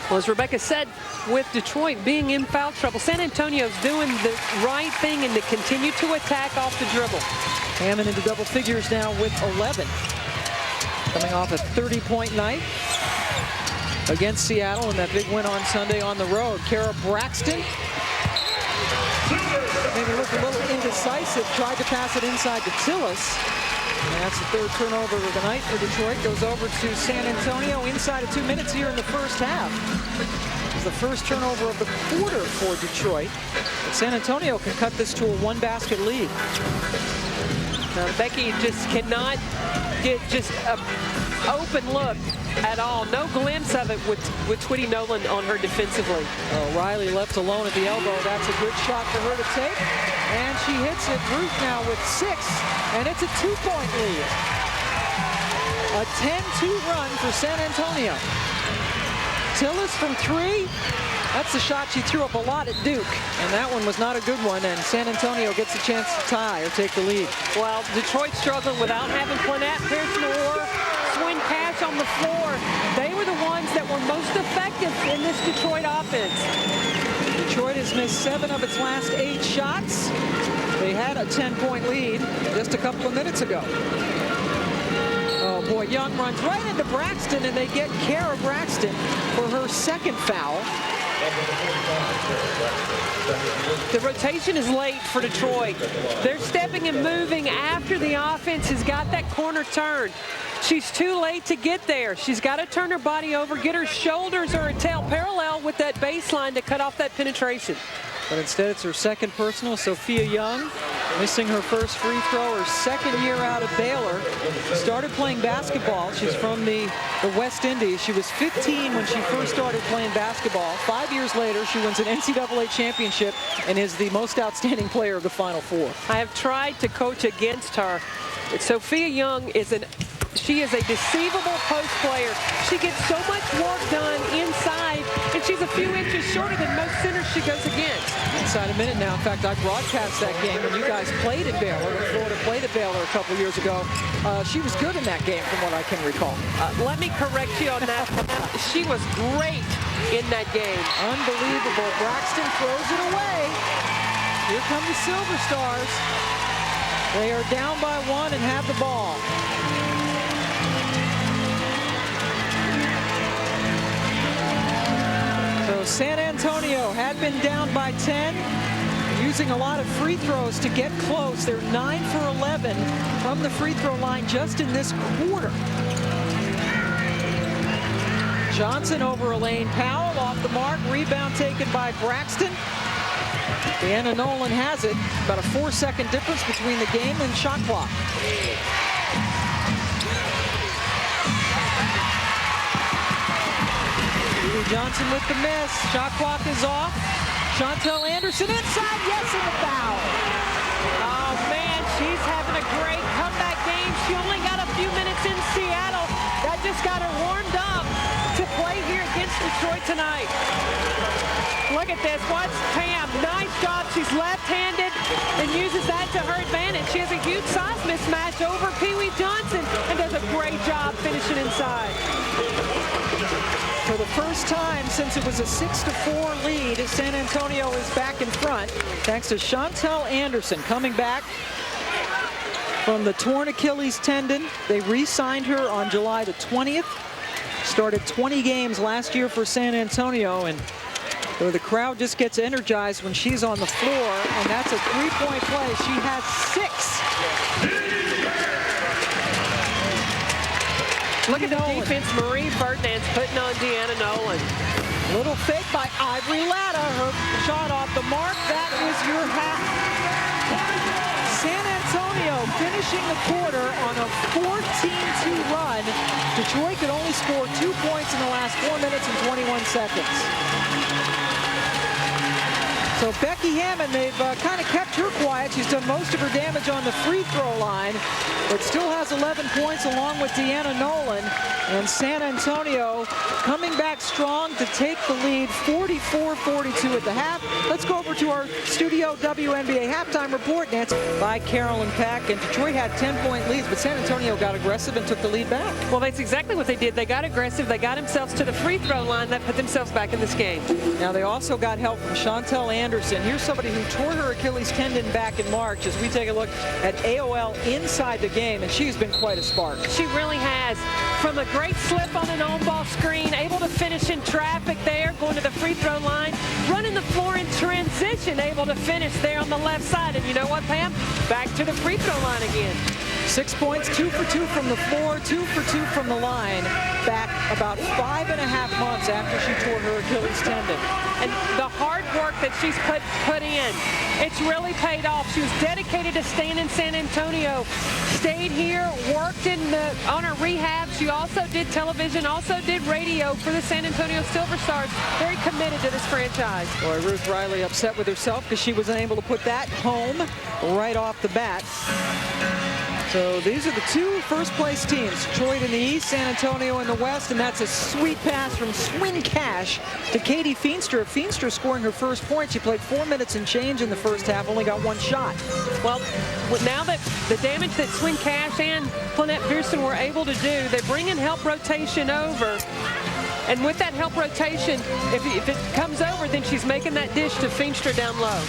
Well, as Rebecca said, with Detroit being in foul trouble, San Antonio's doing the right thing and to continue to attack off the dribble.
Hammond into double figures now with 11. Coming off a 30-point night against Seattle in that big win on Sunday on the road. Kara Braxton maybe looked a little indecisive, tried to pass it inside to Tillis. And that's the 3rd turnover of the night for Detroit. Goes over to San Antonio inside of 2 minutes here in the first half. It's the first turnover of the quarter for Detroit. But San Antonio can cut this to a 1-basket lead.
Becky just cannot get just an open look at all. No glimpse of it with Tweedy Nolan on her defensively.
Riley left alone at the elbow. That's a good shot for her to take. And she hits it. Ruth now with 6. And it's a 2-point lead. A 10-2 run for San Antonio. Tillis from 3. That's the shot she threw up a lot at Duke. And that one was not a good one. And San Antonio gets a chance to tie or take the lead.
Well, Detroit struggling without having Lynette Pearson or Swin Cash on the floor. They were the ones that were most effective in this Detroit offense.
Detroit has missed 7 of its last 8 shots. They had a 10-point lead just a couple of minutes ago. Oh boy, Young runs right into Braxton, and they get Kara Braxton for her 2nd foul.
The rotation is late for Detroit. They're stepping and moving after the offense has got that corner turn. She's too late to get there. She's got to turn her body over, get her shoulders or her tail parallel with that baseline to cut off that penetration.
But instead, it's her 2nd personal. Sophia Young Missing her first free throw, her second year out of Baylor. Started playing basketball. She's from the West Indies. She was 15 when she first started playing basketball. 5 years later, she wins an NCAA championship and is the most outstanding player of the Final Four.
I have tried to coach against her. Sophia Young is a deceivable post player. She gets so much work done inside, and she's a few inches shorter than most centers she goes against.
Inside a minute now. In fact, I broadcast that game when you guys played at Baylor, when Florida played at Baylor a couple years ago. She was good in that game from what I can recall.
Let me correct you on that. She was great in that game.
Unbelievable. Braxton throws it away. Here come the Silver Stars. They are down by 1 and have the ball. So San Antonio had been down by 10, using a lot of free throws to get close. They're 9 for 11 from the free throw line just in this quarter. Johnson over Elaine Powell, off the mark. Rebound taken by Braxton. Deanna Nolan has it. About a 4-second difference between the game and shot clock. Johnson with the miss. Shot clock is off. Chantel Anderson inside. Yes, and the foul.
Oh, man, she's having a great comeback game. She only got a few minutes in Seattle. That just got her warmed up to play here against Detroit tonight. Look at this. Watch Pam. Nice job. She's left-handed and uses that to her advantage. She has a huge size mismatch over Pee Wee Johnson and does a great job finishing inside.
For the first time since it was a 6-4 lead, San Antonio is back in front thanks to Chantel Anderson coming back from the torn Achilles tendon. They re-signed her on July the 20th. Started 20 games last year for San Antonio, and the crowd just gets energized when she's on the floor, and that's a three-point play. She has 6.
Look at the defense Marie Ferdinand's putting on Deanna Nolan.
Little fake by Ivory Latta. Her shot off the mark. That is your half. San Antonio finishing the quarter on a 14-2 run. Detroit could only score 2 points in the last 4 minutes and 21 seconds. So Becky Hammond, they've kind of kept her quiet. She's done most of her damage on the free throw line, but still has 11 points along with Deanna Nolan. And San Antonio coming back strong to take the lead, 44-42 at the half. Let's go over to our studio WNBA halftime report, Nancy, by Carolyn Pack. And Detroit had 10-point leads, but San Antonio got aggressive and took the lead back.
Well, that's exactly what they did. They got aggressive. They got themselves to the free throw line. That put themselves back in this game.
Now, they also got help from Chantel Anderson. Here's somebody who tore her Achilles tendon back in March as we take a look at AOL inside the game, and she's been quite a spark.
She really has. From a great slip on an on-ball screen, able to finish in traffic there, going to the free throw line, running the floor in transition, able to finish there on the left side. And you know what, Pam? Back to the free throw line again.
6 points, 2 for 2 from the floor, 2 for 2 from the line, back about 5.5 months after she tore her Achilles tendon.
And the hard work that she's put in, it's really paid off. She was dedicated to staying in San Antonio, stayed here, worked on her rehab. She also did television, also did radio for the San Antonio Silver Stars. Very committed to this franchise.
Boy, Ruth Riley upset with herself because she was unable to put that home right off the bat. So these are the 2 first-place teams, Detroit in the East, San Antonio in the West, and that's a sweet pass from Swin Cash to Katie Feenstra. Feenstra scoring her first point. She played 4 minutes and change in the first half, only got 1 shot.
Well, now that the damage that Swin Cash and Lynette Pearson were able to do, they bring in help rotation over. And with that help rotation, if it comes over, then she's making that dish to Feenstra down low.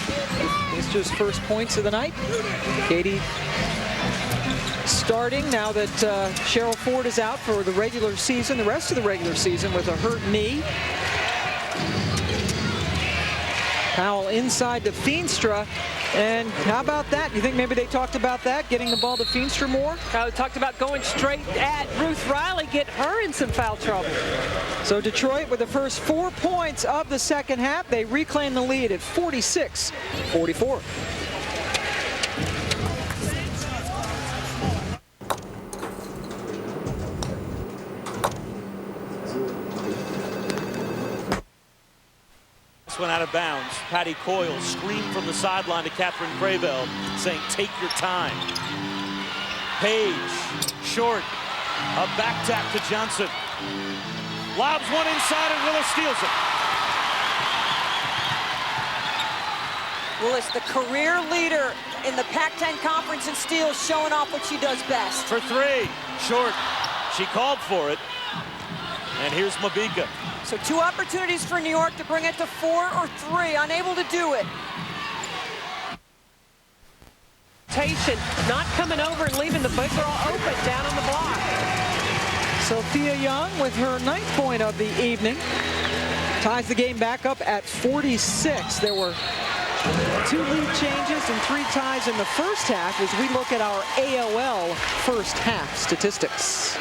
Feenstra's first points of the night. Katie starting now that Cheryl Ford is out for the regular season, the rest of the regular season with a hurt knee. Powell inside to Feenstra. And how about that? You think maybe they talked about that, getting the ball to Feenstra more?
Talked about going straight at Ruth Riley, get her in some foul trouble.
So Detroit with the first 4 points of the second half. They reclaim the lead at 46-44.
pass went out of bounds. Patty Coyle screamed from the sideline to Catherine Cravel, saying, take your time. Page, short, a back tap to Johnson. Lobs one inside and Willis steals it.
Willis, the career leader in the Pac-10 Conference in steals, showing off what she does best.
For three, short. She called for it. And here's Mabika.
So 2 opportunities for New York to bring it to 4 or 3, unable to do it.
Not coming over and leaving the big girl open down on the block.
Sophia Young with her 9th point of the evening. Ties the game back up at 46. There were 2 lead changes and 3 ties in the first half as we look at our AOL first half statistics.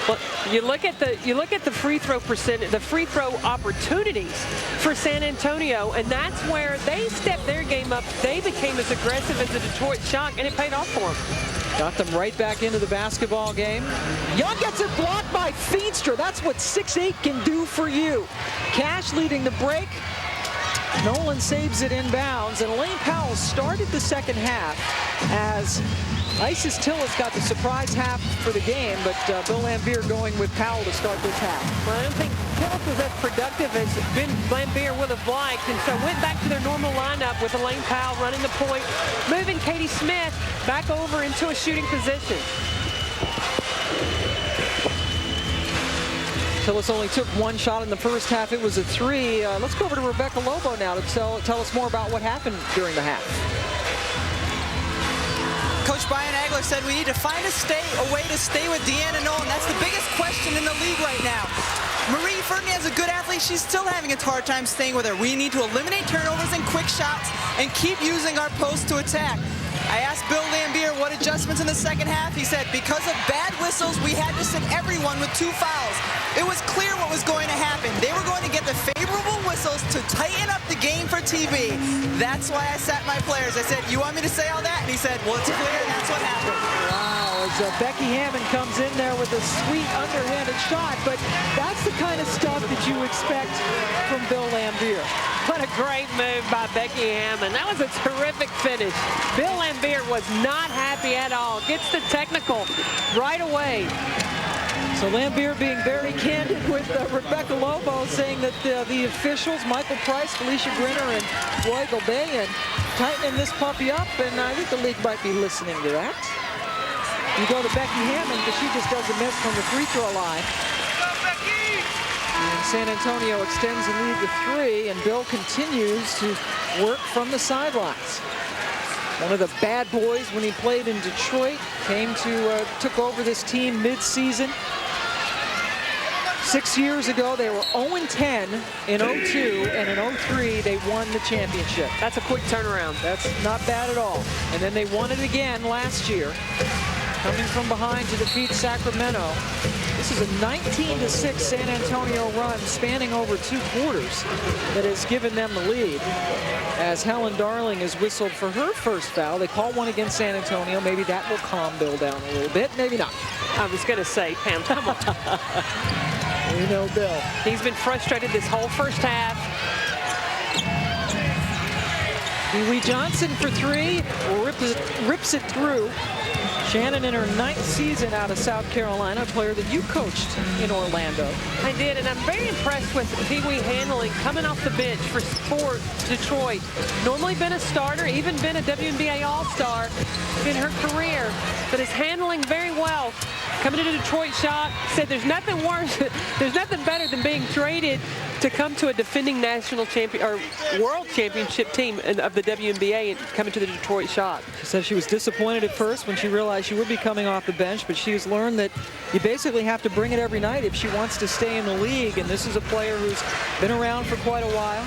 Well, you look at the free throw percentage, the free throw opportunities for San Antonio, and that's where they stepped their game up. They became as aggressive as the Detroit Shock, and it paid off for them.
Got them right back into the basketball game. Young gets it blocked by Feenstra. That's what 6'8" can do for you. Cash leading the break. Nolan saves it inbounds, and Elaine Powell started the second half as Isis Tillis got the surprise half for the game, but Bill Lambier going with Powell to start this half.
Well, I don't think Tillis was as productive as Lambier would have liked, and so went back to their normal lineup with Elaine Powell running the point, moving Katie Smith back over into a shooting position.
Tillis only took 1 shot in the first half. It was a 3. Let's go over to Rebecca Lobo now to tell us more about what happened during the half.
Coach Brian Agler said we need to find a way to stay with Deanna Nolan. That's the biggest question in the league right now. Marie Ferdinand's a good athlete. She's still having a hard time staying with her. We need to eliminate turnovers and quick shots and keep using our post to attack. I asked Bill Lambier what adjustments in the second half. He said because of bad whistles, we had to sit everyone with 2 fouls. It was clear what was going to happen. They were going to get the favorable whistles to tighten up the game for TV. That's why I sat my players. I said, you want me to say all that? And he said, well, it's clear, and that's what happened.
Wow, as Becky Hammond comes in there with a sweet underhanded shot, but that's the kind of stuff that you expect from Bill Lambier.
What a great move by Becky Hammond. That was a terrific finish. Bill Lambier was not happy at all. Gets the technical right away.
So Lambier being very candid with Rebecca Lobo, saying that the officials, Michael Price, Felicia Grinner, and Roy Gilbane, tightening this puppy up, and I think the league might be listening to that. You go to Becky Hammond, but she just doesn't miss from the free throw line. And San Antonio extends the lead to 3, and Bill continues to work from the sidelines. One of the bad boys when he played in Detroit, took over this team mid-season. 6 years ago, they were 0-10 in 02, and in 03, they won the championship.
That's a quick turnaround.
That's not bad at all. And then they won it again last year, coming from behind to defeat Sacramento. This is a 19-6 San Antonio run spanning over 2 quarters that has given them the lead. As Helen Darling is whistled for her first foul. They call one against San Antonio. Maybe that will calm Bill down a little bit. Maybe not.
I was going to say, Pam, come on.
We know Bill.
He's been frustrated this whole first half.
Dewey Johnson for 3, rips it through. Shannon in her 9th season out of South Carolina, a player that you coached in Orlando.
I did, and I'm very impressed with Pee Wee handling coming off the bench for Detroit. Normally been a starter, even been a WNBA All-Star in her career, but is handling very well. Coming into Detroit Shock, said there's nothing worse, there's nothing better than being traded to come to a defending national champion or world championship team of the WNBA and coming to the Detroit Shock.
She said she was disappointed at first when she realized she would be coming off the bench, but she's learned that you basically have to bring it every night if she wants to stay in the league. And this is a player who's been around for quite a while.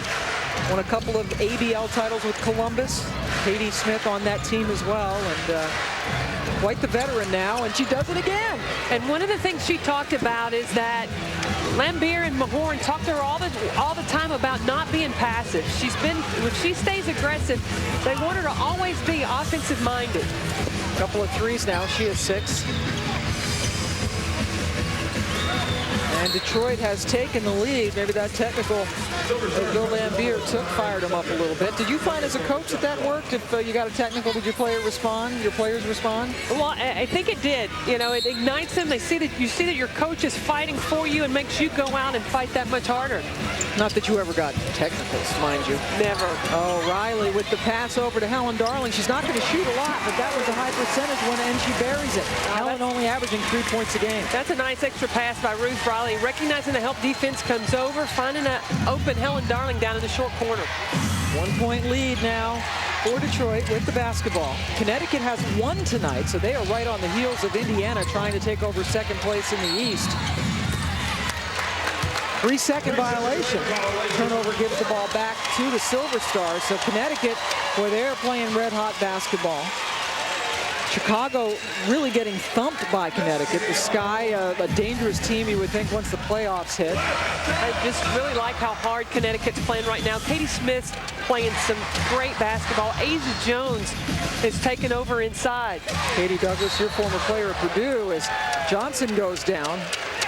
Won a couple of ABL titles with Columbus. Katie Smith on that team as well, and quite the veteran now, and she does it again.
And one of the things she talked about is that Lambier and Mahorn talk to her all the time about not being passive. If she stays aggressive, they want her to always be offensive minded.
A couple of threes now. She has 6. And Detroit has taken the lead. Maybe that technical that Bill Lambier took fired him up a little bit. Did you find as a coach that worked? If you got a technical, did your players respond? Well,
I think it did. You know, it ignites them. They see that you see that your coach is fighting for you and makes you go out and fight that much harder.
Not that you ever got technicals, mind you.
Never.
Oh, Riley with the pass over to Helen Darling. She's not going to shoot a lot, but that was a high percentage one, and she buries it. Helen only averaging 3 points a game.
That's a nice extra pass by Ruth Riley. Recognizing the help defense comes over, finding an open Helen Darling down in the short corner.
1 point lead now for Detroit with the basketball. Connecticut has won tonight, so they are right on the heels of Indiana trying to take over second place in the East. 3-second violation. Turnover gives the ball back to the Silver Stars. So Connecticut, where they're playing red-hot basketball. Chicago really getting thumped by Connecticut. The Sky, a dangerous team you would think once the playoffs hit.
I just really like how hard Connecticut's playing right now. Katie Smith's playing some great basketball. Asia Jones is taking over inside.
Katie Douglas, your former player at Purdue, as Johnson goes down.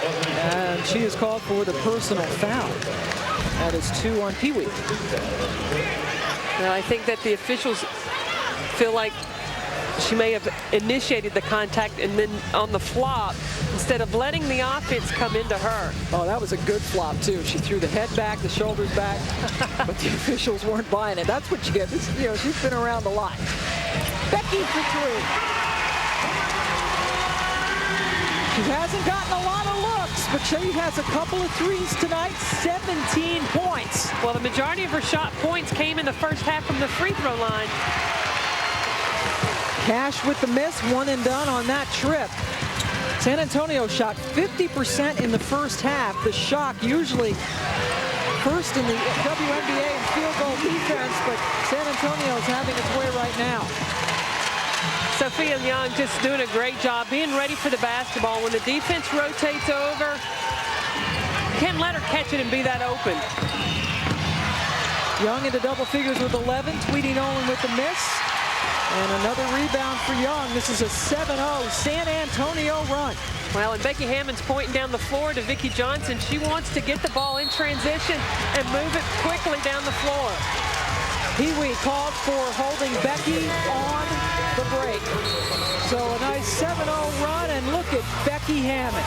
And she is called for the personal foul. That is 2 on Pee Wee.
Now, I think that the officials feel like she may have initiated the contact and then on the flop, instead of letting the offense come into her.
Oh, that was a good flop, too. She threw the head back, the shoulders back, but the officials weren't buying it. That's what you get. This, you know, she's been around a lot. Becky for 3. She hasn't gotten a lot of looks, but she has a couple of threes tonight, 17 points.
Well, the majority of her shot points came in the first half from the free throw line.
Cash with the miss, 1 and done on that trip. San Antonio shot 50% in the first half. The Shock usually first in the WNBA in field goal defense, but San Antonio is having its way right now.
Sophia Young just doing a great job being ready for the basketball. When the defense rotates over, can't let her catch it and be that open.
Young into double figures with 11. Tweety Nolan with the miss. And another rebound for Young. This is a 7-0 San Antonio run.
Well, and Becky Hammond's pointing down the floor to Vicki Johnson. She wants to get the ball in transition and move it quickly down the floor.
Pee Wee called for holding Becky on the break. So a nice 7-0 run, and look at Becky Hammond.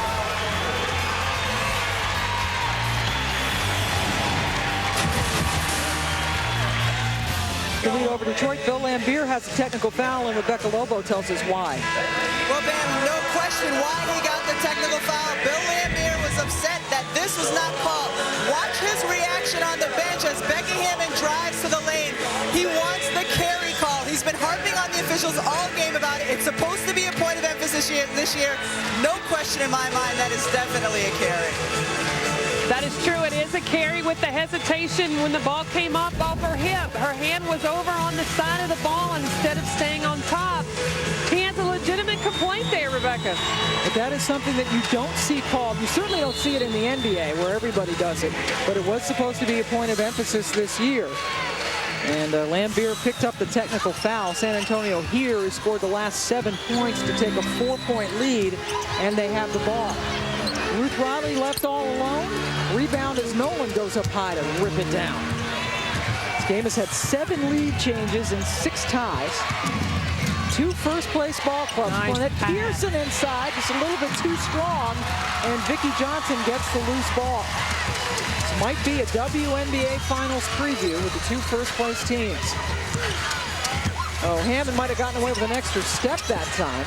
The lead over Detroit. Bill Lambier has a technical foul, and Rebecca Lobo tells us why.
Well, Ben, no question why he got the technical foul. Bill Lambier was upset that this was not called. Watch his reaction on the bench as Becky Hammond drives to the lane. He wants the carry call. He's been harping on the officials all game about it. It's supposed to be a point of emphasis this year. No question in my mind that is definitely a carry.
That is true. It is a carry with the hesitation when the ball came up off her hip. Her hand was over on the side of the ball instead of staying on top. He has a legitimate complaint there, Rebecca.
But that is something that you don't see called. You certainly don't see it in the NBA where everybody does it. But it was supposed to be a point of emphasis this year. And Lambier picked up the technical foul. San Antonio here has scored the last 7 points to take a 4-point lead, and they have the ball. Ruth Riley left all alone. Rebound as Nolan goes up high to rip it down. This game has had 7 lead changes and 6 ties. 2 first-place ball clubs.
Nice pass.
Pearson inside, just a little bit too strong, and Vicki Johnson gets the loose ball. This might be a WNBA Finals preview with the 2 first-place teams. Oh, Hammond might have gotten away with an extra step that time.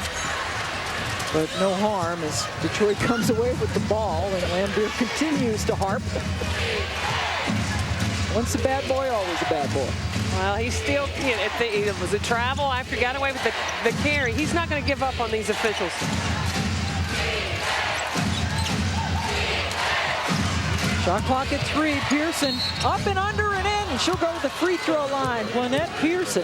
But no harm as Detroit comes away with the ball, and Lambier continues to harp. Once a bad boy, always a bad boy.
Well, he's still, you know, if it was a travel after he got away with the carry. He's not going to give up on these officials.
Shot clock at 3. Pearson up and under and in, and she'll go to the free throw line. Lynette Pearson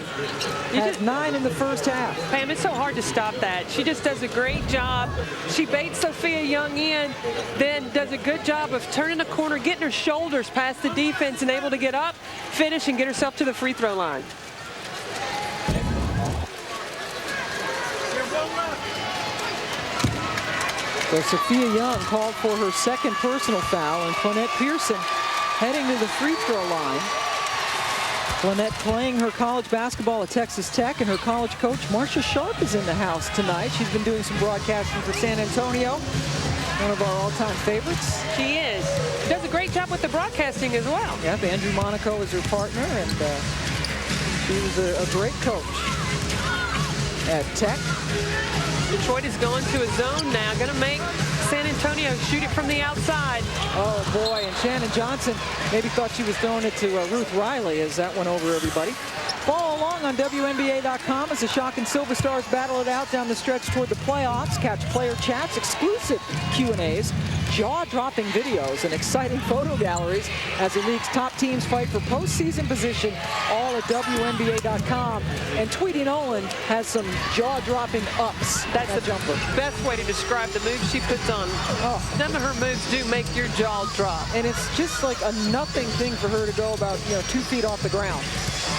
has 9 in the first half.
Pam, it's so hard to stop that. She just does a great job. She baits Sophia Young in, then does a good job of turning the corner, getting her shoulders past the defense and able to get up, finish, and get herself to the free throw line.
So Sophia Young called for her second personal foul, and Lynette Pearson heading to the free throw line. Lynette playing her college basketball at Texas Tech, and her college coach, Marcia Sharp, is in the house tonight. She's been doing some broadcasting for San Antonio. One of our all-time favorites.
She is. She does a great job with the broadcasting as well.
Yep, Andrew Monaco is her partner, and she was a great coach at Tech.
Detroit is going to a zone now. Going to make San Antonio shoot it from the outside.
Oh, boy. And Shannon Johnson maybe thought she was throwing it to Ruth Riley as that went over everybody. Follow along on WNBA.com as the Shock and Silver Stars battle it out down the stretch toward the playoffs. Catch player chats, exclusive Q&As, jaw-dropping videos, and exciting photo galleries as the league's top teams fight for postseason position, all at WNBA.com. And Tweety Nolan has some jaw-dropping ups.
That's the jumper. Best way to describe the moves she puts on.
Oh.
Some of her moves do make your jaw drop.
And it's just like a nothing thing for her to go about 2 feet off the ground.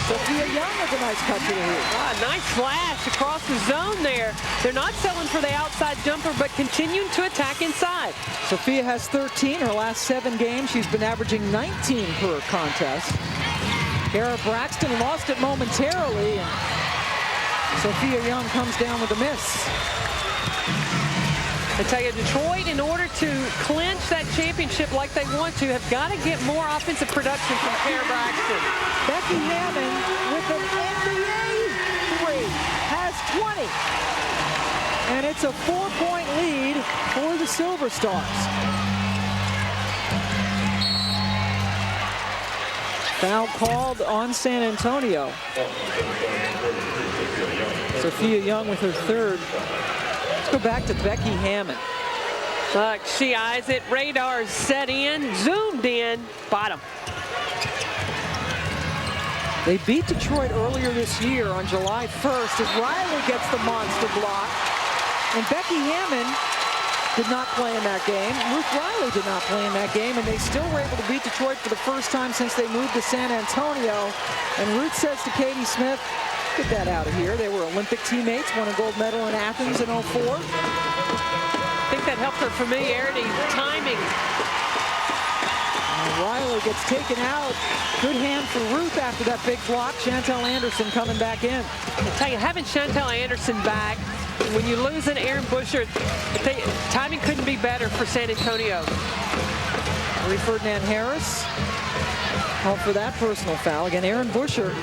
Sophia Young with a nice cut to the hoop.
Nice flash across the zone there. They're not selling for the outside jumper, but continuing to attack inside.
Sophia has 13. Her last 7 games, she's been averaging 19 per contest. Kara Braxton lost it momentarily, and Sophia Young comes down with a miss.
I tell you, Detroit, in order to clinch that championship like they want to, have got to get more offensive production from Kara Braxton.
Becky Hammond with an NBA three has 20. And it's a 4-point lead for the Silver Stars. Foul called on San Antonio. Sophia Young with her third. Let's go back to Becky Hammond.
Look, she eyes it. Radar set in, zoomed in, bottom.
They beat Detroit earlier this year on July 1st as Riley gets the monster block. And Becky Hammond did not play in that game. Ruth Riley did not play in that game, and they still were able to beat Detroit for the first time since they moved to San Antonio. And Ruth says to Katie Smith, get that out of here. They were Olympic teammates, won a gold medal in Athens in 04.
I think that helped her familiarity, timing.
And Riley gets taken out. Good hand for Ruth after that big block. Chantel Anderson coming back in.
I tell you, having Chantel Anderson back, when you lose an Aaron Busher, timing couldn't be better for San Antonio.
Marie Ferdinand Harris called for that personal foul. Again, Aaron Busher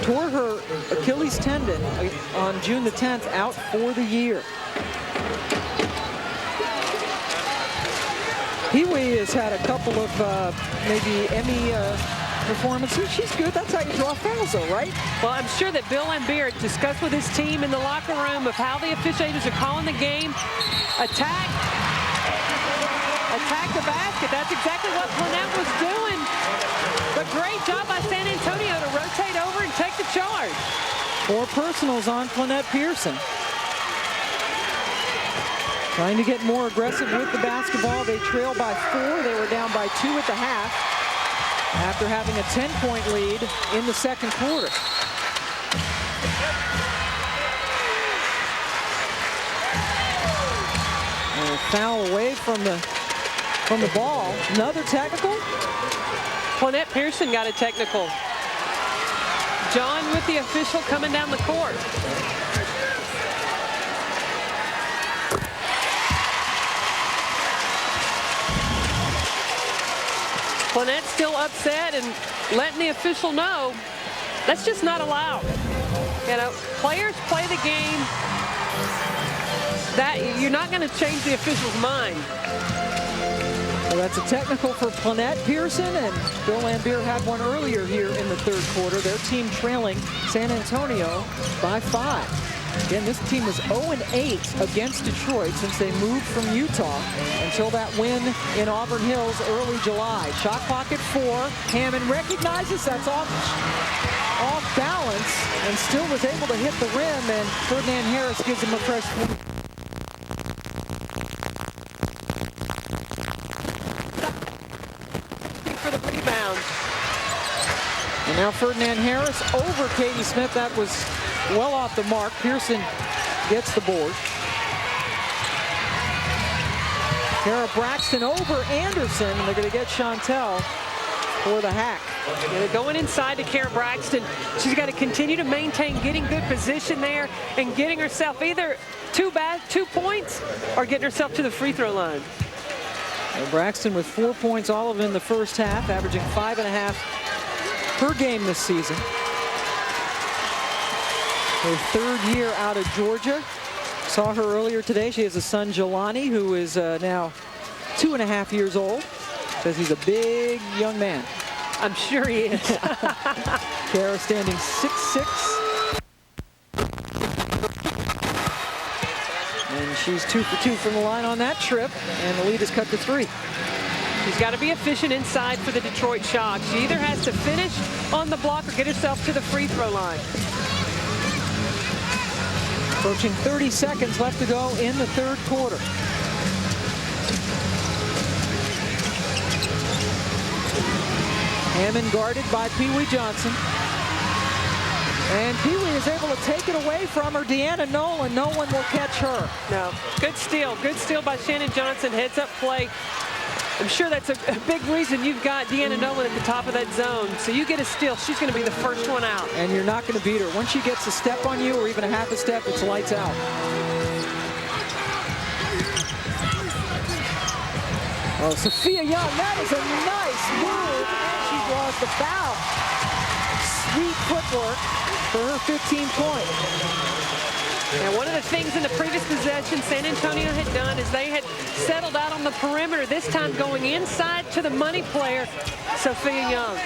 tore her Achilles tendon on June the 10th, out for the year. Pee-wee has had a couple of maybe Emmy performances. She's good. That's how you draw fouls, though, right?
Well, I'm sure that Bill Laimbeer discussed with his team in the locker room of how the officiators are calling the game. Attack the basket. That's exactly what Lynette was doing. But great job by San Antonio to rotate over and take the charge.
4 personals on Lynette Pearson. Trying to get more aggressive with the basketball. They trail by 4. They were down by 2 at the half after having a 10-point lead in the second quarter. And a foul away from the ball. Another technical.
Lynette Pearson got a technical. John with the official coming down the court. Lynette's still upset and letting the official know that's just not allowed. You know, players play the game. That you're not going to change the official's mind.
Well, that's a technical for Lynette Pearson, and Bill Laimbeer had one earlier here in the third quarter. Their team trailing San Antonio by 5. Again, this team was 0-8 against Detroit since they moved from Utah until that win in Auburn Hills early July. Shot clock at 4. Hammond recognizes that's off balance and still was able to hit the rim, and Ferdinand Harris gives him a fresh one.
For the rebound.
And now Ferdinand Harris over Katie Smith. That was well off the mark. Pearson gets the board. Kara Braxton over Anderson, and they're going to get Chantel for the hack.
Yeah, they're going inside to Kara Braxton. She's got to continue to maintain getting good position there and getting herself either 2 points or getting herself to the free throw line.
And Braxton with 4 points, all of them in the first half, averaging 5.5 per game this season. Her 3rd year out of Georgia. Saw her earlier today. She has a son, Jelani, who is now 2.5 years old. Says he's a big young man.
I'm sure he is.
Kara standing 6'6". And she's 2 for 2 from the line on that trip. And the lead is cut to 3.
She's got to be efficient inside for the Detroit Shock. She either has to finish on the block or get herself to the free throw line.
Approaching 30 seconds left to go in the 3rd quarter. Hammond guarded by Pee Wee Johnson. And Pee Wee is able to take it away from her. Deanna Nolan, no one will catch her.
No, good steal by Shannon Johnson, heads up play. I'm sure that's a big reason you've got Deanna Nolan at the top of that zone. So you get a steal, she's going to be the first one out.
And you're not going to beat her. Once she gets a step on you or even a half a step, it's lights out. Oh, Sophia Young, that is a nice move. And she draws the foul. Sweet footwork for her 15 points.
Now, one of the things in the previous possession San Antonio had done is they had settled out on the perimeter, this time going inside to the money player, Sophia Young.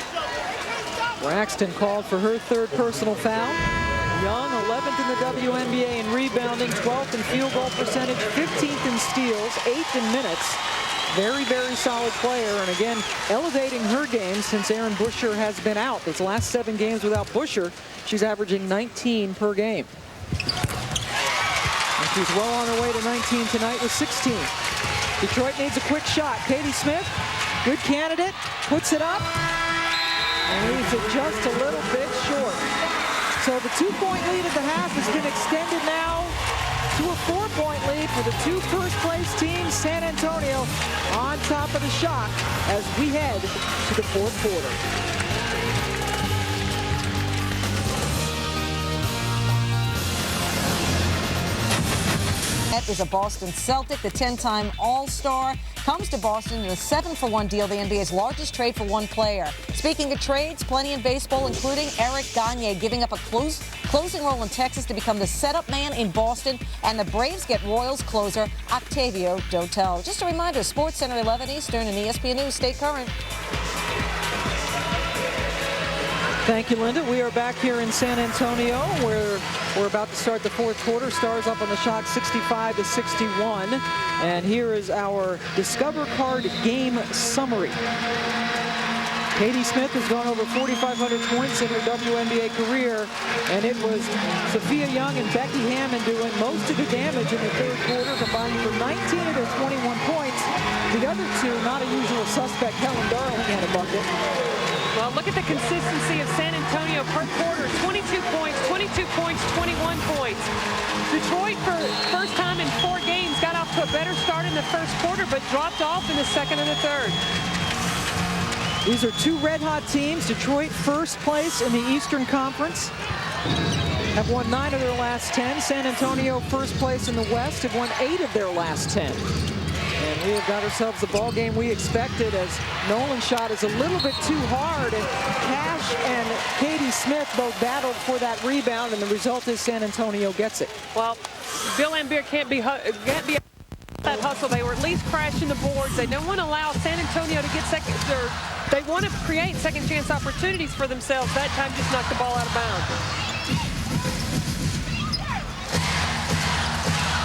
Braxton called for her 3rd personal foul. Young, 11th in the WNBA in rebounding, 12th in field goal percentage, 15th in steals, 8th in minutes. Very, very solid player, and again, elevating her game since Aaron Busher has been out. Those last 7 games without Busher, she's averaging 19 per game. And she's well on her way to 19 tonight with 16. Detroit needs a quick shot. Katie Smith, good candidate, puts it up, and leaves it just a little bit short. So the 2-point lead at the half has been extended now to a 4-point lead for the 2 first-place teams. San Antonio on top of the Shock as we head to the 4th quarter.
Is a Boston Celtic, the 10-time All-Star, comes to Boston in a 7-for-1 deal, the NBA's largest trade for one player. Speaking of trades, plenty in baseball, including Eric Gagne giving up a closing role in Texas to become the setup man in Boston, and the Braves get Royals closer Octavio Dotel. Just a reminder, SportsCenter 11 Eastern and ESPN News. Stay current.
Thank you, Linda. We are back here in San Antonio where we're about to start the 4th quarter. Stars up on the Shock 65-61. And here is our Discover Card game summary. Katie Smith has gone over 4,500 points in her WNBA career, and it was Sophia Young and Becky Hammond doing most of the damage in the 3rd quarter, combining for 19 of their 21 points. The other 2, not a usual suspect, Helen Darling had a bucket.
Well, look at the consistency of San Antonio per quarter. 22 points, 22 points, 21 points. Detroit, for the first time in 4 games, got off to a better start in the 1st quarter, but dropped off in the 2nd and the 3rd.
These are 2 red-hot teams. Detroit, 1st place in the Eastern Conference, have won 9 of their last 10. San Antonio, 1st place in the West, have won 8 of their last 10. And we have got ourselves the ball game we expected, as Nolan's shot is a little bit too hard, and Cash and Katie Smith both battled for that rebound, and the result is San Antonio gets it.
Well, Bill Laimbeer can't be that hustle. They were at least crashing the boards. They don't want to allow San Antonio to get they want to create second chance opportunities for themselves. That time just knocked the ball out of bounds.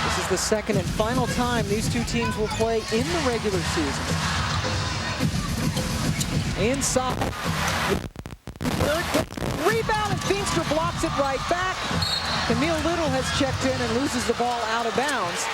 This is the 2nd and final time these 2 teams will play in the regular season. Inside. Rebound, and Feenstra blocks it right back. Camille Little has checked in and loses the ball out of bounds.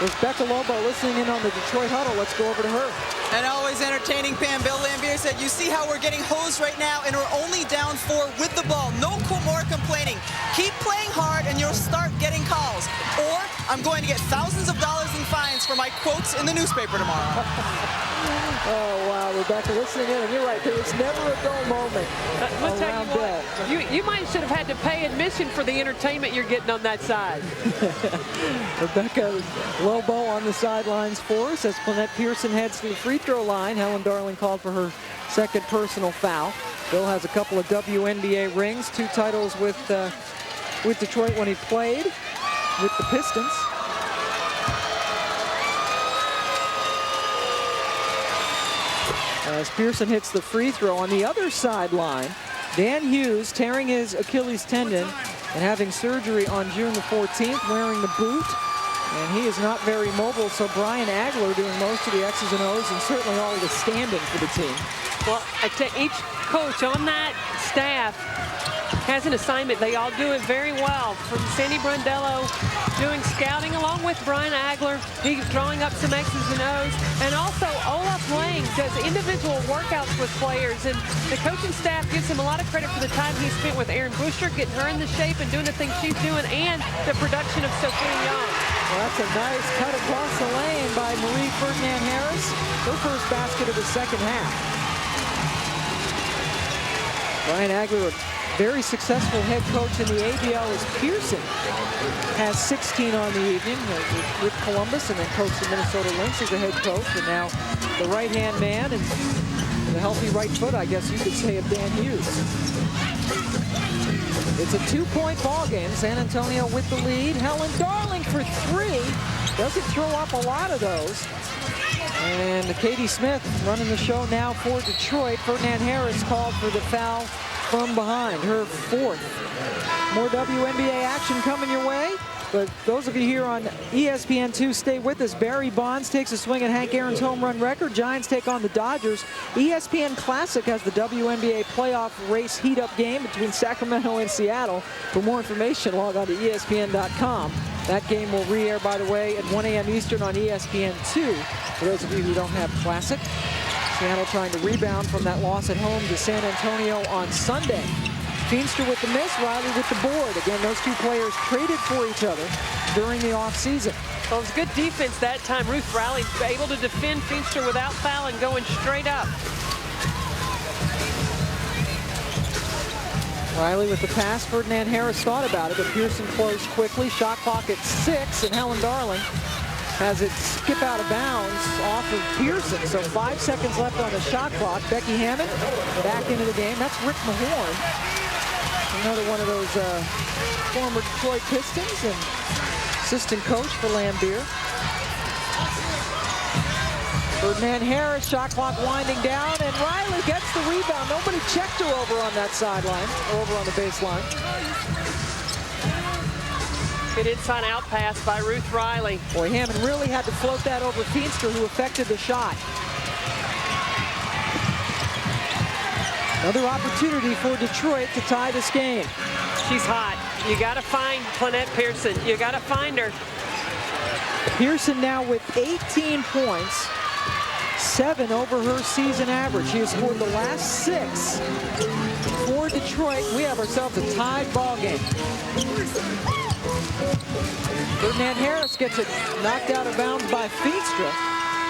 There's Becca Lobo listening in on the Detroit huddle. Let's go over to her.
And always entertaining, Pam. Bill Laimbeer said, you see how we're getting hosed right now, and we're only down 4 with the ball. No more complaining. Keep playing hard, and you'll start getting calls. Or I'm going to get thousands of dollars in fines for my quotes in the newspaper tomorrow.
Oh, wow, Rebecca, listening in, and you're right, there was never a dull moment around Bill.
You might should have had to pay admission for the entertainment you're getting on that side.
Rebecca Lobo on the sidelines for us as Lynette Pearson heads to the free throw line. Helen Darling called for her second personal foul. Bill has a couple of WNBA rings, 2 titles with Detroit when he played with the Pistons. As Pearson hits the free throw on the other sideline, Dan Hughes tearing his Achilles tendon and having surgery on June the 14th, wearing the boot. And he is not very mobile, so Brian Agler doing most of the X's and O's and certainly all of the standing for the team.
Well, each coach on that staff has an assignment. They all do it very well. From Sandy Brondello doing scouting along with Brian Agler. He's drawing up some X's and O's. And also Olaf Lang does individual workouts with players. And the coaching staff gives him a lot of credit for the time he spent with Erin Busher, getting her in the shape and doing the things she's doing, and the production of Sophia Young.
Well, that's a nice cut across the lane by Marie Ferdinand Harris. Her first basket of the second half. Brian Agler, a very successful head coach in the ABL, as Pearson has 16 on the evening with Columbus, and then coached the Minnesota Lynx as a head coach, and now the right-hand man and the healthy right foot, I guess you could say, of Dan Hughes. It's a 2-point ball game. San Antonio with the lead. Helen Darling for 3. Doesn't throw up a lot of those. And Katie Smith running the show now for Detroit. Ferdinand Harris called for the foul from behind, her 4th. More WNBA action coming your way. But those of you here on ESPN2, stay with us. Barry Bonds takes a swing at Hank Aaron's home run record. Giants take on the Dodgers. ESPN Classic has the WNBA playoff race heat-up game between Sacramento and Seattle. For more information, log on to ESPN.com. That game will re-air, by the way, at 1 a.m. Eastern on ESPN2. For those of you who don't have Classic, Seattle trying to rebound from that loss at home to San Antonio on Sunday. Feenstra with the miss, Riley with the board. Again, those two players traded for each other during the offseason.
Well, it was good defense that time. Ruth Riley able to defend Feenstra without fouling, going straight up.
Riley with the pass. Ferdinand Harris thought about it, but Pearson closed quickly. Shot clock at 6, and Helen Darling has it skip out of bounds off of Pearson. So 5 seconds left on the shot clock. Becky Hammond back into the game. That's Rick Mahorn, another one of those former Detroit Pistons and assistant coach for Lambeer. Ferdinand Harris, shot clock winding down, and Riley gets the rebound. Nobody checked her over on that sideline, over on the baseline.
Good inside out pass by Ruth Riley.
Boy, Hammond really had to float that over Feenstra, who affected the shot. Another opportunity for Detroit to tie this game.
She's hot. You got to find Lynette Pearson. You got to find her.
Pearson now with 18 points, 7 over her season average. She has scored the last 6 for Detroit. We have ourselves a tied ball game. Ferdinand Harris gets it knocked out of bounds by Feenstra.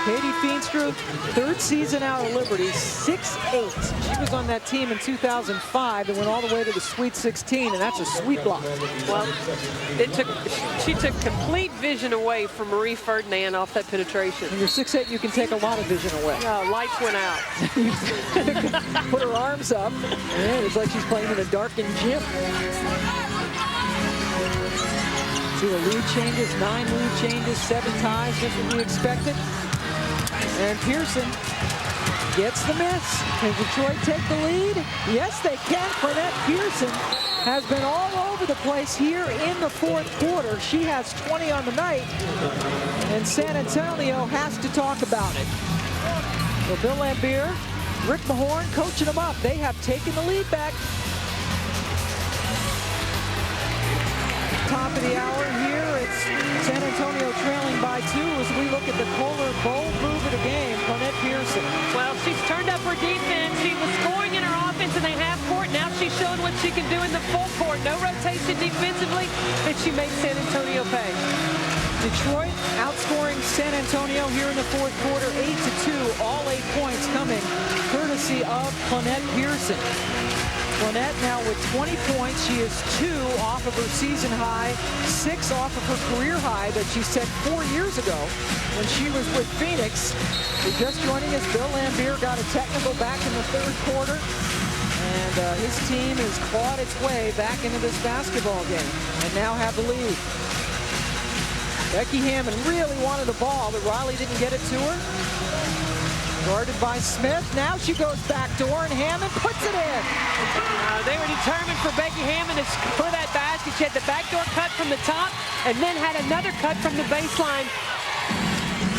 Katie Feenstra, 3rd season out of Liberty, 6'8". She was on that team in 2005 and went all the way to the Sweet 16, and that's a sweet block.
Well, she took complete vision away from Marie Ferdinand off that penetration.
When you're 6'8", you can take a lot of vision away.
No, lights went out.
Put her arms up, and it's like she's playing in a darkened gym. See the lead changes, 9 lead changes, 7 ties, just what we expected. And Pearson gets the miss. Can Detroit take the lead? Yes, they can. Lynette Pearson has been all over the place here in the 4th quarter. She has 20 on the night, and San Antonio has to talk about it. Well, Bill Lambeer, Rick Mahorn coaching them up. They have taken the lead back. Top of the hour here. It's San Antonio trailing by 2 as we look at the Kohler bold move of the game, Lynette Pearson.
Well, she's turned up her defense. She was scoring in her offense in the half court. Now she's showing what she can do in the full court. No rotation defensively, and she made San Antonio pay.
Detroit outscoring San Antonio here in the fourth quarter, 8-2. All 8 points coming courtesy of Lynette Pearson. Lynette now with 20 points. She is 2 off of her season high, 6 off of her career high that she set 4 years ago when she was with Phoenix. We're just joining us. Bill Laimbeer got a technical back in the third quarter, and his team has clawed its way back into this basketball game and now have the lead. Becky Hammond really wanted the ball, but Riley didn't get it to her. Guarded by Smith. Now she goes backdoor, and Hammond puts it in.
They were determined for Becky Hammond to score that basket. She had the backdoor cut from the top and then had another cut from the baseline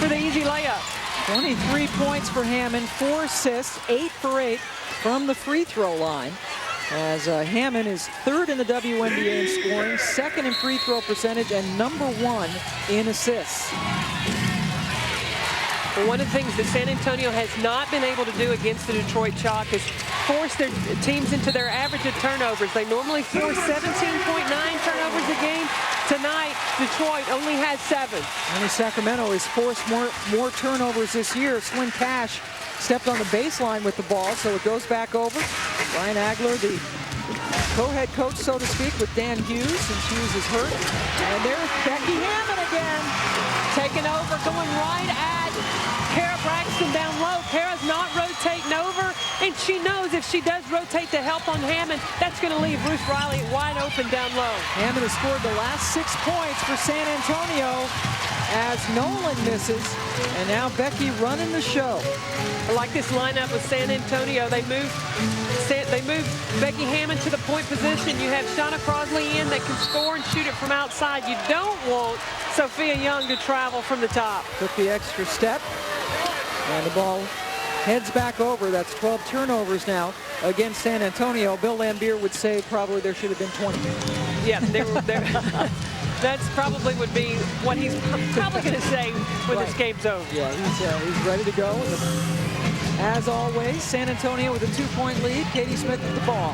for the easy layup.
23 points for Hammond, 4 assists, 8 for 8 from the free throw line. As Hammond is 3rd in the WNBA in scoring, 2nd in free throw percentage, and number 1 in assists.
Well, one of the things that San Antonio has not been able to do against the Detroit Chalk is force their teams into their average of turnovers. They normally force 17.9 turnovers a game. Tonight, Detroit only has 7.
Only Sacramento has forced more turnovers this year. Swin Cash stepped on the baseline with the ball, so it goes back over. Brian Agler, the co-head coach, so to speak, with Dan Hughes, and Hughes is hurt. And there's Becky Hammond again.
Taking over, going right at Kara Braxton down low. Kara's not rotating over, and she knows if she does rotate to help on Hammond, that's going to leave Ruth Riley wide open down low.
Hammond has scored the last 6 points for San Antonio as Nolan misses, and now Becky running the show.
I like this lineup with San Antonio. They moved Becky Hammond to the point position. You have Shauna Crosley in that can score and shoot it from outside. You don't want Sophia Young to travel from the top.
Took the extra step, and the ball heads back over. That's 12 turnovers now against San Antonio. Bill Laimbeer would say probably there should have been 20.
Yeah, that's probably would be what he's probably going to say when this game's over.
Yeah, he's ready to go. As always, San Antonio with a 2-point lead. Katie Smith with the ball.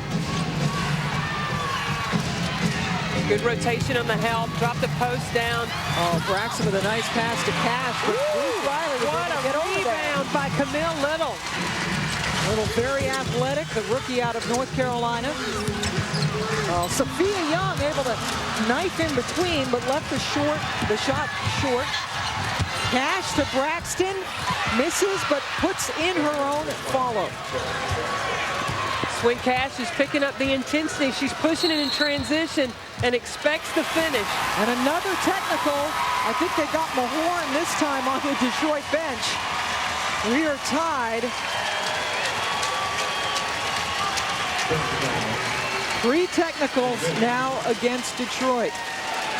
Good rotation on the help. Drop the post down.
Oh, Braxton with a nice pass to Cash.
What a rebound by Camille Little.
Little, very athletic, the rookie out of North Carolina. Sophia Young able to knife in between, but left the shot short. Cash to Braxton, misses, but puts in her own follow.
Swin Cash is picking up the intensity. She's pushing it in transition and expects the finish.
And another technical. I think they got Mahorn this time on the Detroit bench. We are tied. 3 technicals now against Detroit.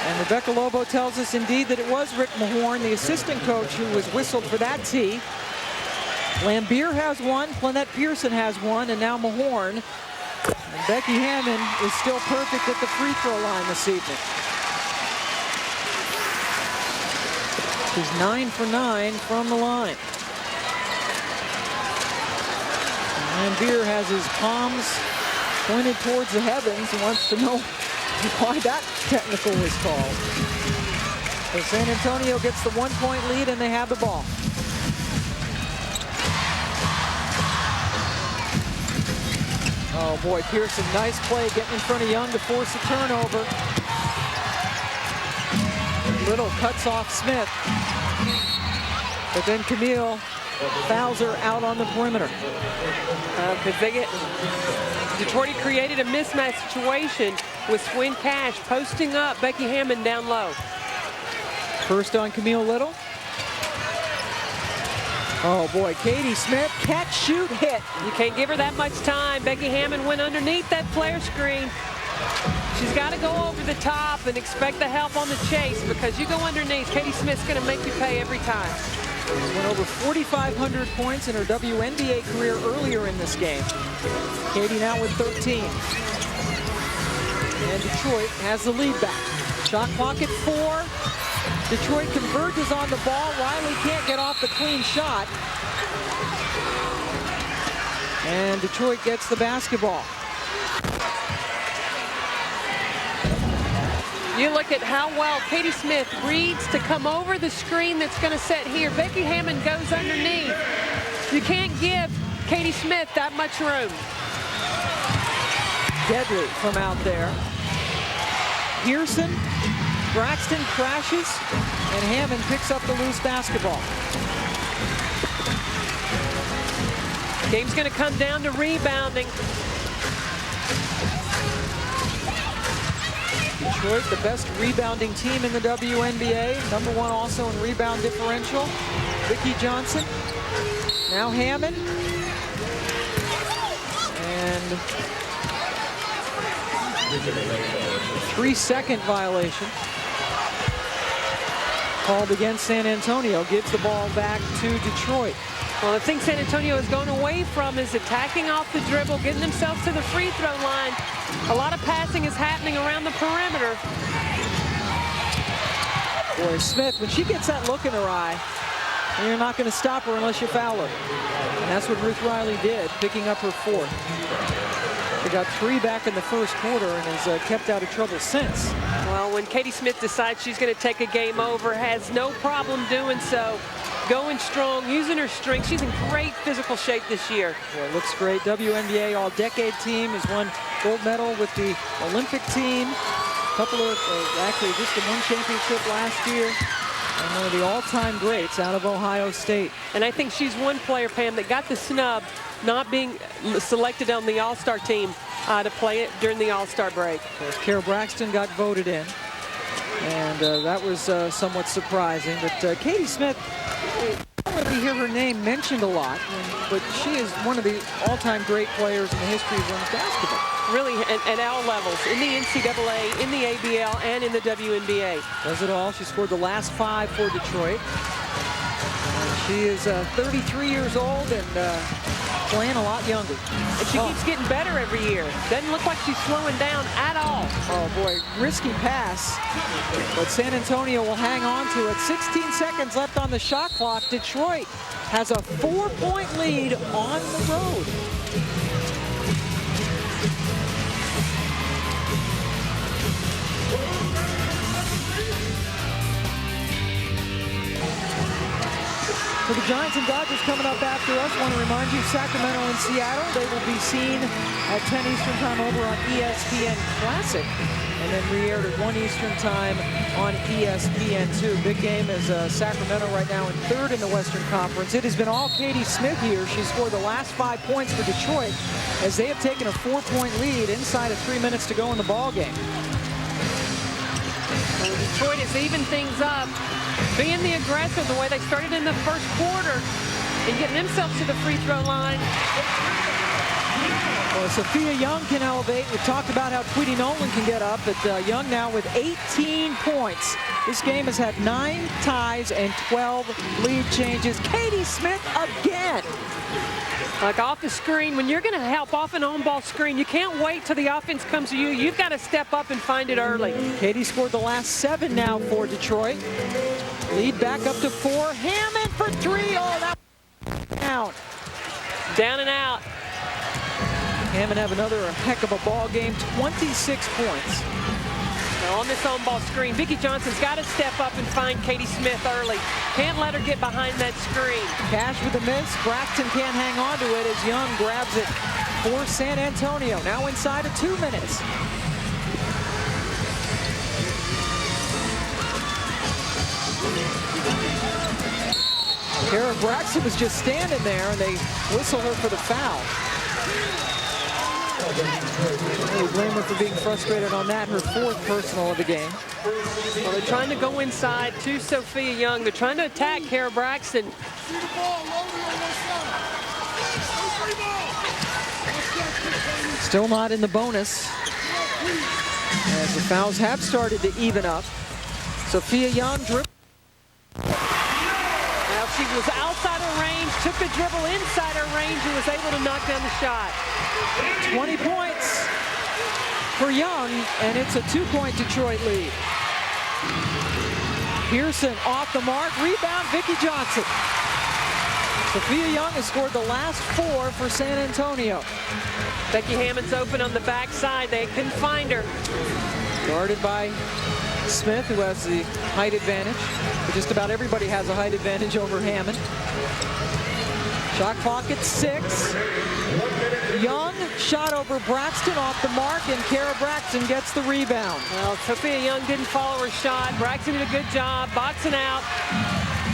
And Rebecca Lobo tells us indeed that it was Rick Mahorn, the assistant coach, who was whistled for that tee. Laimbeer has 1, Lynette Pearson has 1, and now Mahorn. And Becky Hammond is still perfect at the free throw line this evening. She's 9 for 9 from the line. Laimbeer has his palms pointed towards the heavens and wants to know why that technical was called. So San Antonio gets the 1-point lead, and they have the ball. Oh boy, Pearson, nice play getting in front of Young to force a turnover. Little cuts off Smith. But then Camille fouls her out on the perimeter.
Detroit created a mismatch situation with Swin Cash posting up Becky Hammond down low.
First on Camille Little. Oh boy, Katie Smith, catch, shoot, hit.
You can't give her that much time. Becky Hammond went underneath that flare screen. She's got to go over the top and expect the help on the chase, because you go underneath, Katie Smith's going to make you pay every time.
She went over 4,500 points in her WNBA career earlier in this game. Katie now with 13. And Detroit has the lead back. Shot clock at 4. Detroit converges on the ball. Riley can't get off the clean shot. And Detroit gets the basketball.
You look at how well Katie Smith reads to come over the screen that's going to set here. Becky Hammond goes underneath. You can't give Katie Smith that much room.
Deadly from out there. Pearson, Braxton crashes, and Hammond picks up the loose basketball.
Game's going to come down to rebounding.
Detroit, the best rebounding team in the WNBA. #1 also in rebound differential. Vicki Johnson. Now Hammond. And 3-second violation called against San Antonio. Gives the ball back to Detroit.
Well, the thing San Antonio is going away from is attacking off the dribble, getting themselves to the free throw line. A lot of passing is happening around the perimeter.
Boy, Smith, when she gets that look in her eye, you're not going to stop her unless you foul her. And that's what Ruth Riley did, picking up her 4th. She got 3 back in the first quarter and has kept out of trouble since.
Well, when Katie Smith decides she's going to take a game over, has no problem doing so. Going strong, using her strength. She's in great physical shape this year.
Well, looks great. WNBA All-Decade team has won gold medal with the Olympic team. Couple of, actually just the 1 championship last year. And one of the all-time greats out of Ohio State.
And I think she's one player, Pam, that got the snub not being selected on the All-Star team to play it during the All-Star break.
Of course, Carol Braxton got voted in. And that was somewhat surprising. But Katie Smith, I don't really hear her name mentioned a lot, but she is one of the all-time great players in the history of women's basketball.
Really, at all levels, in the NCAA, in the ABL, and in the WNBA.
Does it all. She scored the last 5 for Detroit. And she is 33 years old and playing a lot younger.
And she keeps getting better every year. Doesn't look like she's slowing down at all.
Oh, boy, risky pass. But San Antonio will hang on to it. 16 seconds left on the shot clock. Detroit has a 4-point lead on the road. So the Giants and Dodgers coming up after us. Want to remind you, Sacramento and Seattle, they will be seen at 10 Eastern time over on ESPN Classic, and then re-aired at 1 Eastern time on ESPN2. Big game is Sacramento right now in 3rd in the Western Conference. It has been all Katie Smith here. She scored the last 5 points for Detroit as they have taken a 4-point lead inside of 3 minutes to go in the ball game.
Well, Detroit has evened things up, being the aggressor the way they started in the first quarter and getting themselves to the free throw line.
Well, Sophia Young can elevate. We talked about how Tweety Nolan can get up, but Young now with 18 points. This game has had 9 ties and 12 lead changes. Katie Smith again.
Like off the screen, when you're going to help off an on-ball screen, you can't wait till the offense comes to you. You've got to step up and find it early.
Katie scored the last 7 now for Detroit. Lead back up to 4. Hammond for 3. Oh, that out.
Down and out.
Hammond have another heck of a ball game. 26 points.
Now on this on-ball screen, Vicki Johnson's got to step up and find Katie Smith early. Can't let her get behind that screen.
Cash with the miss. Braxton can't hang on to it as Young grabs it for San Antonio. Now inside of 2 minutes. Kara Braxton was just standing there, and they whistle her for the foul. We blame her for being frustrated on that, her 4th personal of the game.
Well, they're trying to go inside to Sophia Young. They're trying to attack Kara Braxton.
Still not in the bonus, as the fouls have started to even up. Sophia Young dribble.
Now she was outside her range, took the dribble inside her range, and was able to knock down the shot.
20 points for Young, and it's a 2-point Detroit lead. Pearson off the mark, rebound, Vicki Johnson. Sophia Young has scored the last 4 for San Antonio.
Becky Hammond's open on the backside. They couldn't find her.
Guarded by Smith, who has the height advantage. But just about everybody has a height advantage over Hammond. Shot clock at 6. Young shot over Braxton off the mark, and Kara Braxton gets the rebound.
Well, Sophia Young didn't follow her shot. Braxton did a good job boxing out,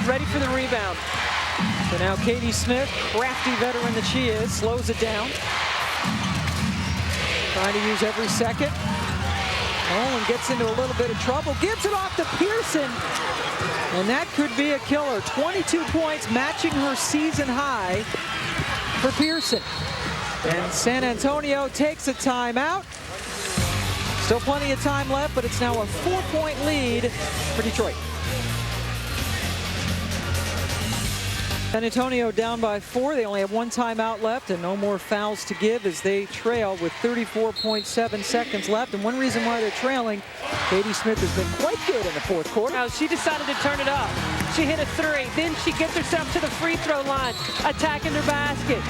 ready for the rebound.
So now Katie Smith, crafty veteran that she is, slows it down. Trying to use every second. Nolan gets into a little bit of trouble, gives it off to Pearson, and that could be a killer. 22 points, matching her season high for Pearson. And San Antonio takes a timeout. Still plenty of time left, but it's now a 4-point lead for Detroit. San Antonio down by 4. They only have 1 timeout left and no more fouls to give as they trail with 34.7 seconds left. And one reason why they're trailing, Katie Smith has been quite good in the 4th quarter.
Now, she decided to turn it up. She hit a 3. Then she gets herself to the free throw line, attacking her basket.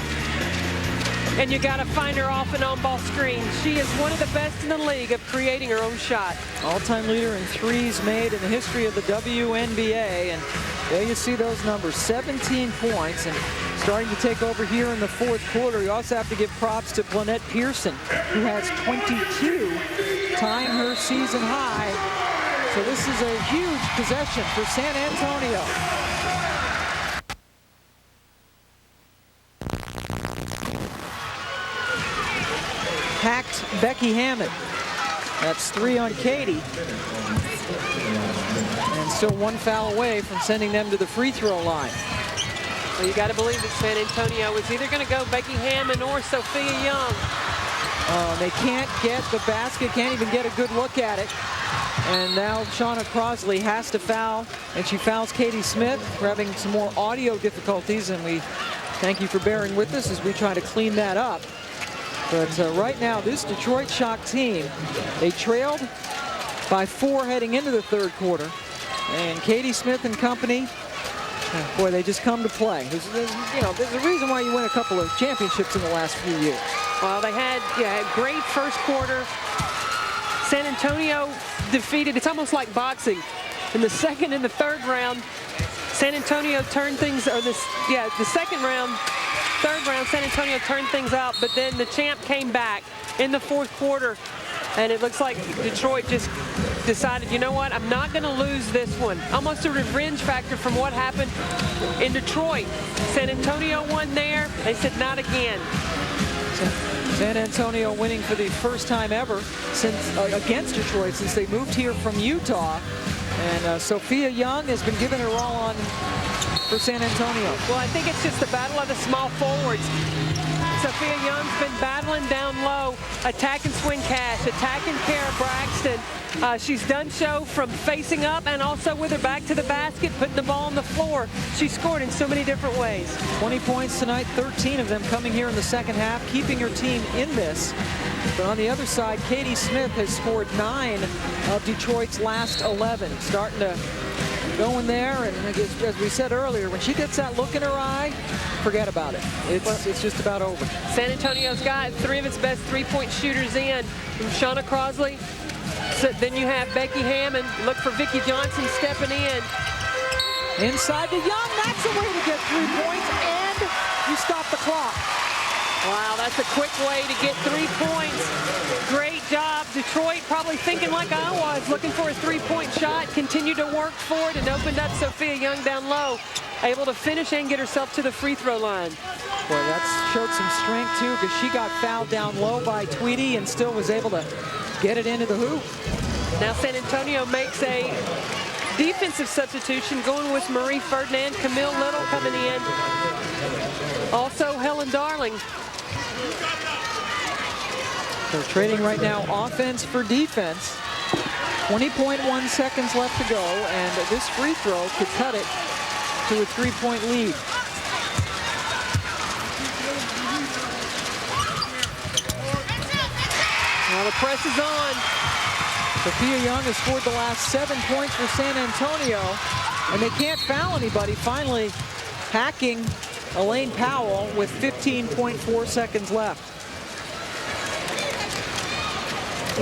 And you got to find her off an on-ball screen. She is one of the best in the league of creating her own shot.
All-time leader in threes made in the history of the WNBA. And there you see those numbers, 17 points. And starting to take over here in the 4th quarter. You also have to give props to Blanette Pearson, who has 22, tying her season high. So this is a huge possession for San Antonio. Hacked Becky Hammond. That's 3 on Katie. And still 1 foul away from sending them to the free throw line.
Well, you got to believe that San Antonio is either going to go Becky Hammond or Sophia Young.
They can't get the basket, can't even get a good look at it. And now Shauna Crosley has to foul, and she fouls Katie Smith. We're having some more audio difficulties, and we thank you for bearing with us as we try to clean that up. But right now, this Detroit Shock team, they trailed by 4 heading into the 3rd quarter. And Katie Smith and company, boy, they just come to play. There's a reason why you win a couple of championships in the last few years.
Well, they had great first quarter. San Antonio defeated. It's almost like boxing. In the 2nd and the 3rd round, San Antonio turned things, or the 2nd round, 3rd round, San Antonio turned things out, but then the champ came back in the 4th quarter, and it looks like Detroit just decided, you know what, I'm not going to lose this one. Almost a revenge factor from what happened in Detroit. San Antonio won there. They said not again.
San Antonio winning for the first time ever since against Detroit since they moved here from Utah. And Sophia Young has been giving her all on for San Antonio.
Well, I think it's just the battle of the small forwards. Sophia Young's been battling down low, attacking Swin Cash, attacking Kara Braxton. She's done so from facing up and also with her back to the basket, putting the ball on the floor. She scored in so many different ways.
20 points tonight, 13 of them coming here in the 2nd half, keeping her team in this. But on the other side, Katie Smith has scored 9 of Detroit's last 11. Starting to go in there, and as we said earlier, when she gets that look in her eye, forget about it. It's just about over.
San Antonio's got 3 of its best 3-point shooters in. From Shauna Crosley. So then you have Becky Hammond. Look for Vicki Johnson stepping in.
Inside to Young. That's a way to get 3 points, and you stop the clock.
Wow, that's a quick way to get 3 points. Great job. Detroit probably thinking like I was, looking for a 3-point shot, continued to work for it, and opened up Sophia Young down low. Able to finish and get herself to the free throw line.
Boy, that showed some strength, too, because she got fouled down low by Tweedy and still was able to get it into the hoop.
Now San Antonio makes a defensive substitution, going with Marie Ferdinand, Camille Little coming in. Also Helen Darling.
They're trading right now offense for defense. 20.1 seconds left to go, and this free throw could cut it to a 3-point lead.
Now the press is on.
Sophia Young has scored the last 7 points for San Antonio, and they can't foul anybody. Finally hacking Elaine Powell with 15.4 seconds left.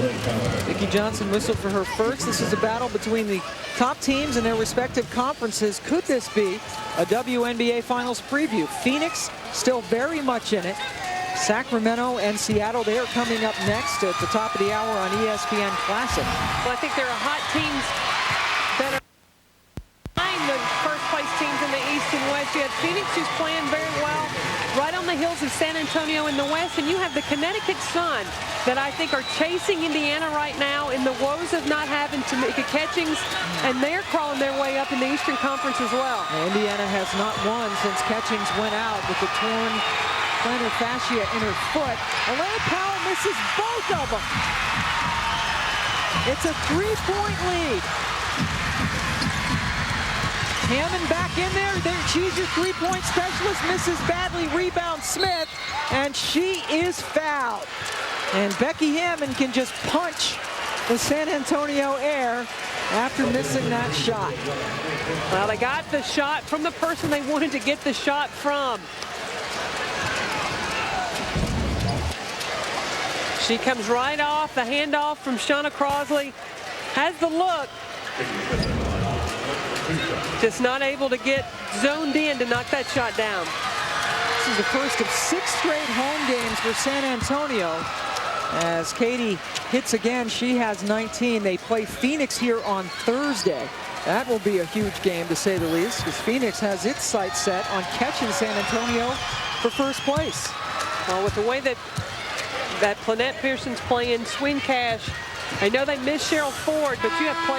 Vicki Johnson whistled for her first. This is a battle between the top teams in their respective conferences. Could this be a WNBA Finals preview? Phoenix still very much in it. Sacramento and Seattle, they are coming up next at the top of the hour on ESPN Classic.
Well, I think there are hot teams that are behind the first-place teams in the East and West. You have Phoenix, who's playing very well, right on the heels of San Antonio in the West, and you have the Connecticut Sun that I think are chasing Indiana right now in the woes of not having Tamika Catchings, and they're crawling their way up in the Eastern Conference as well.
Indiana has not won since Catchings went out with the torn plantar fascia in her foot. Elaine Powell misses both of them. It's a 3-point lead. Hammond back in there. She's your three-point specialist. Misses badly. Rebound Smith. And she is fouled. And Becky Hammond can just punch the San Antonio air after missing that shot.
Well, they got the shot from the person they wanted to get the shot from. She comes right off, the handoff from Shauna Crosley. Has the look. Just not able to get zoned in to knock that shot down.
This is the first of 6 straight home games for San Antonio. As Katie hits again, she has 19. They play Phoenix here on Thursday. That will be a huge game, to say the least, because Phoenix has its sights set on catching San Antonio for first place.
Well, with the way that Planette Pearson's playing, Swin Cash, I know they miss Cheryl Ford, but you have played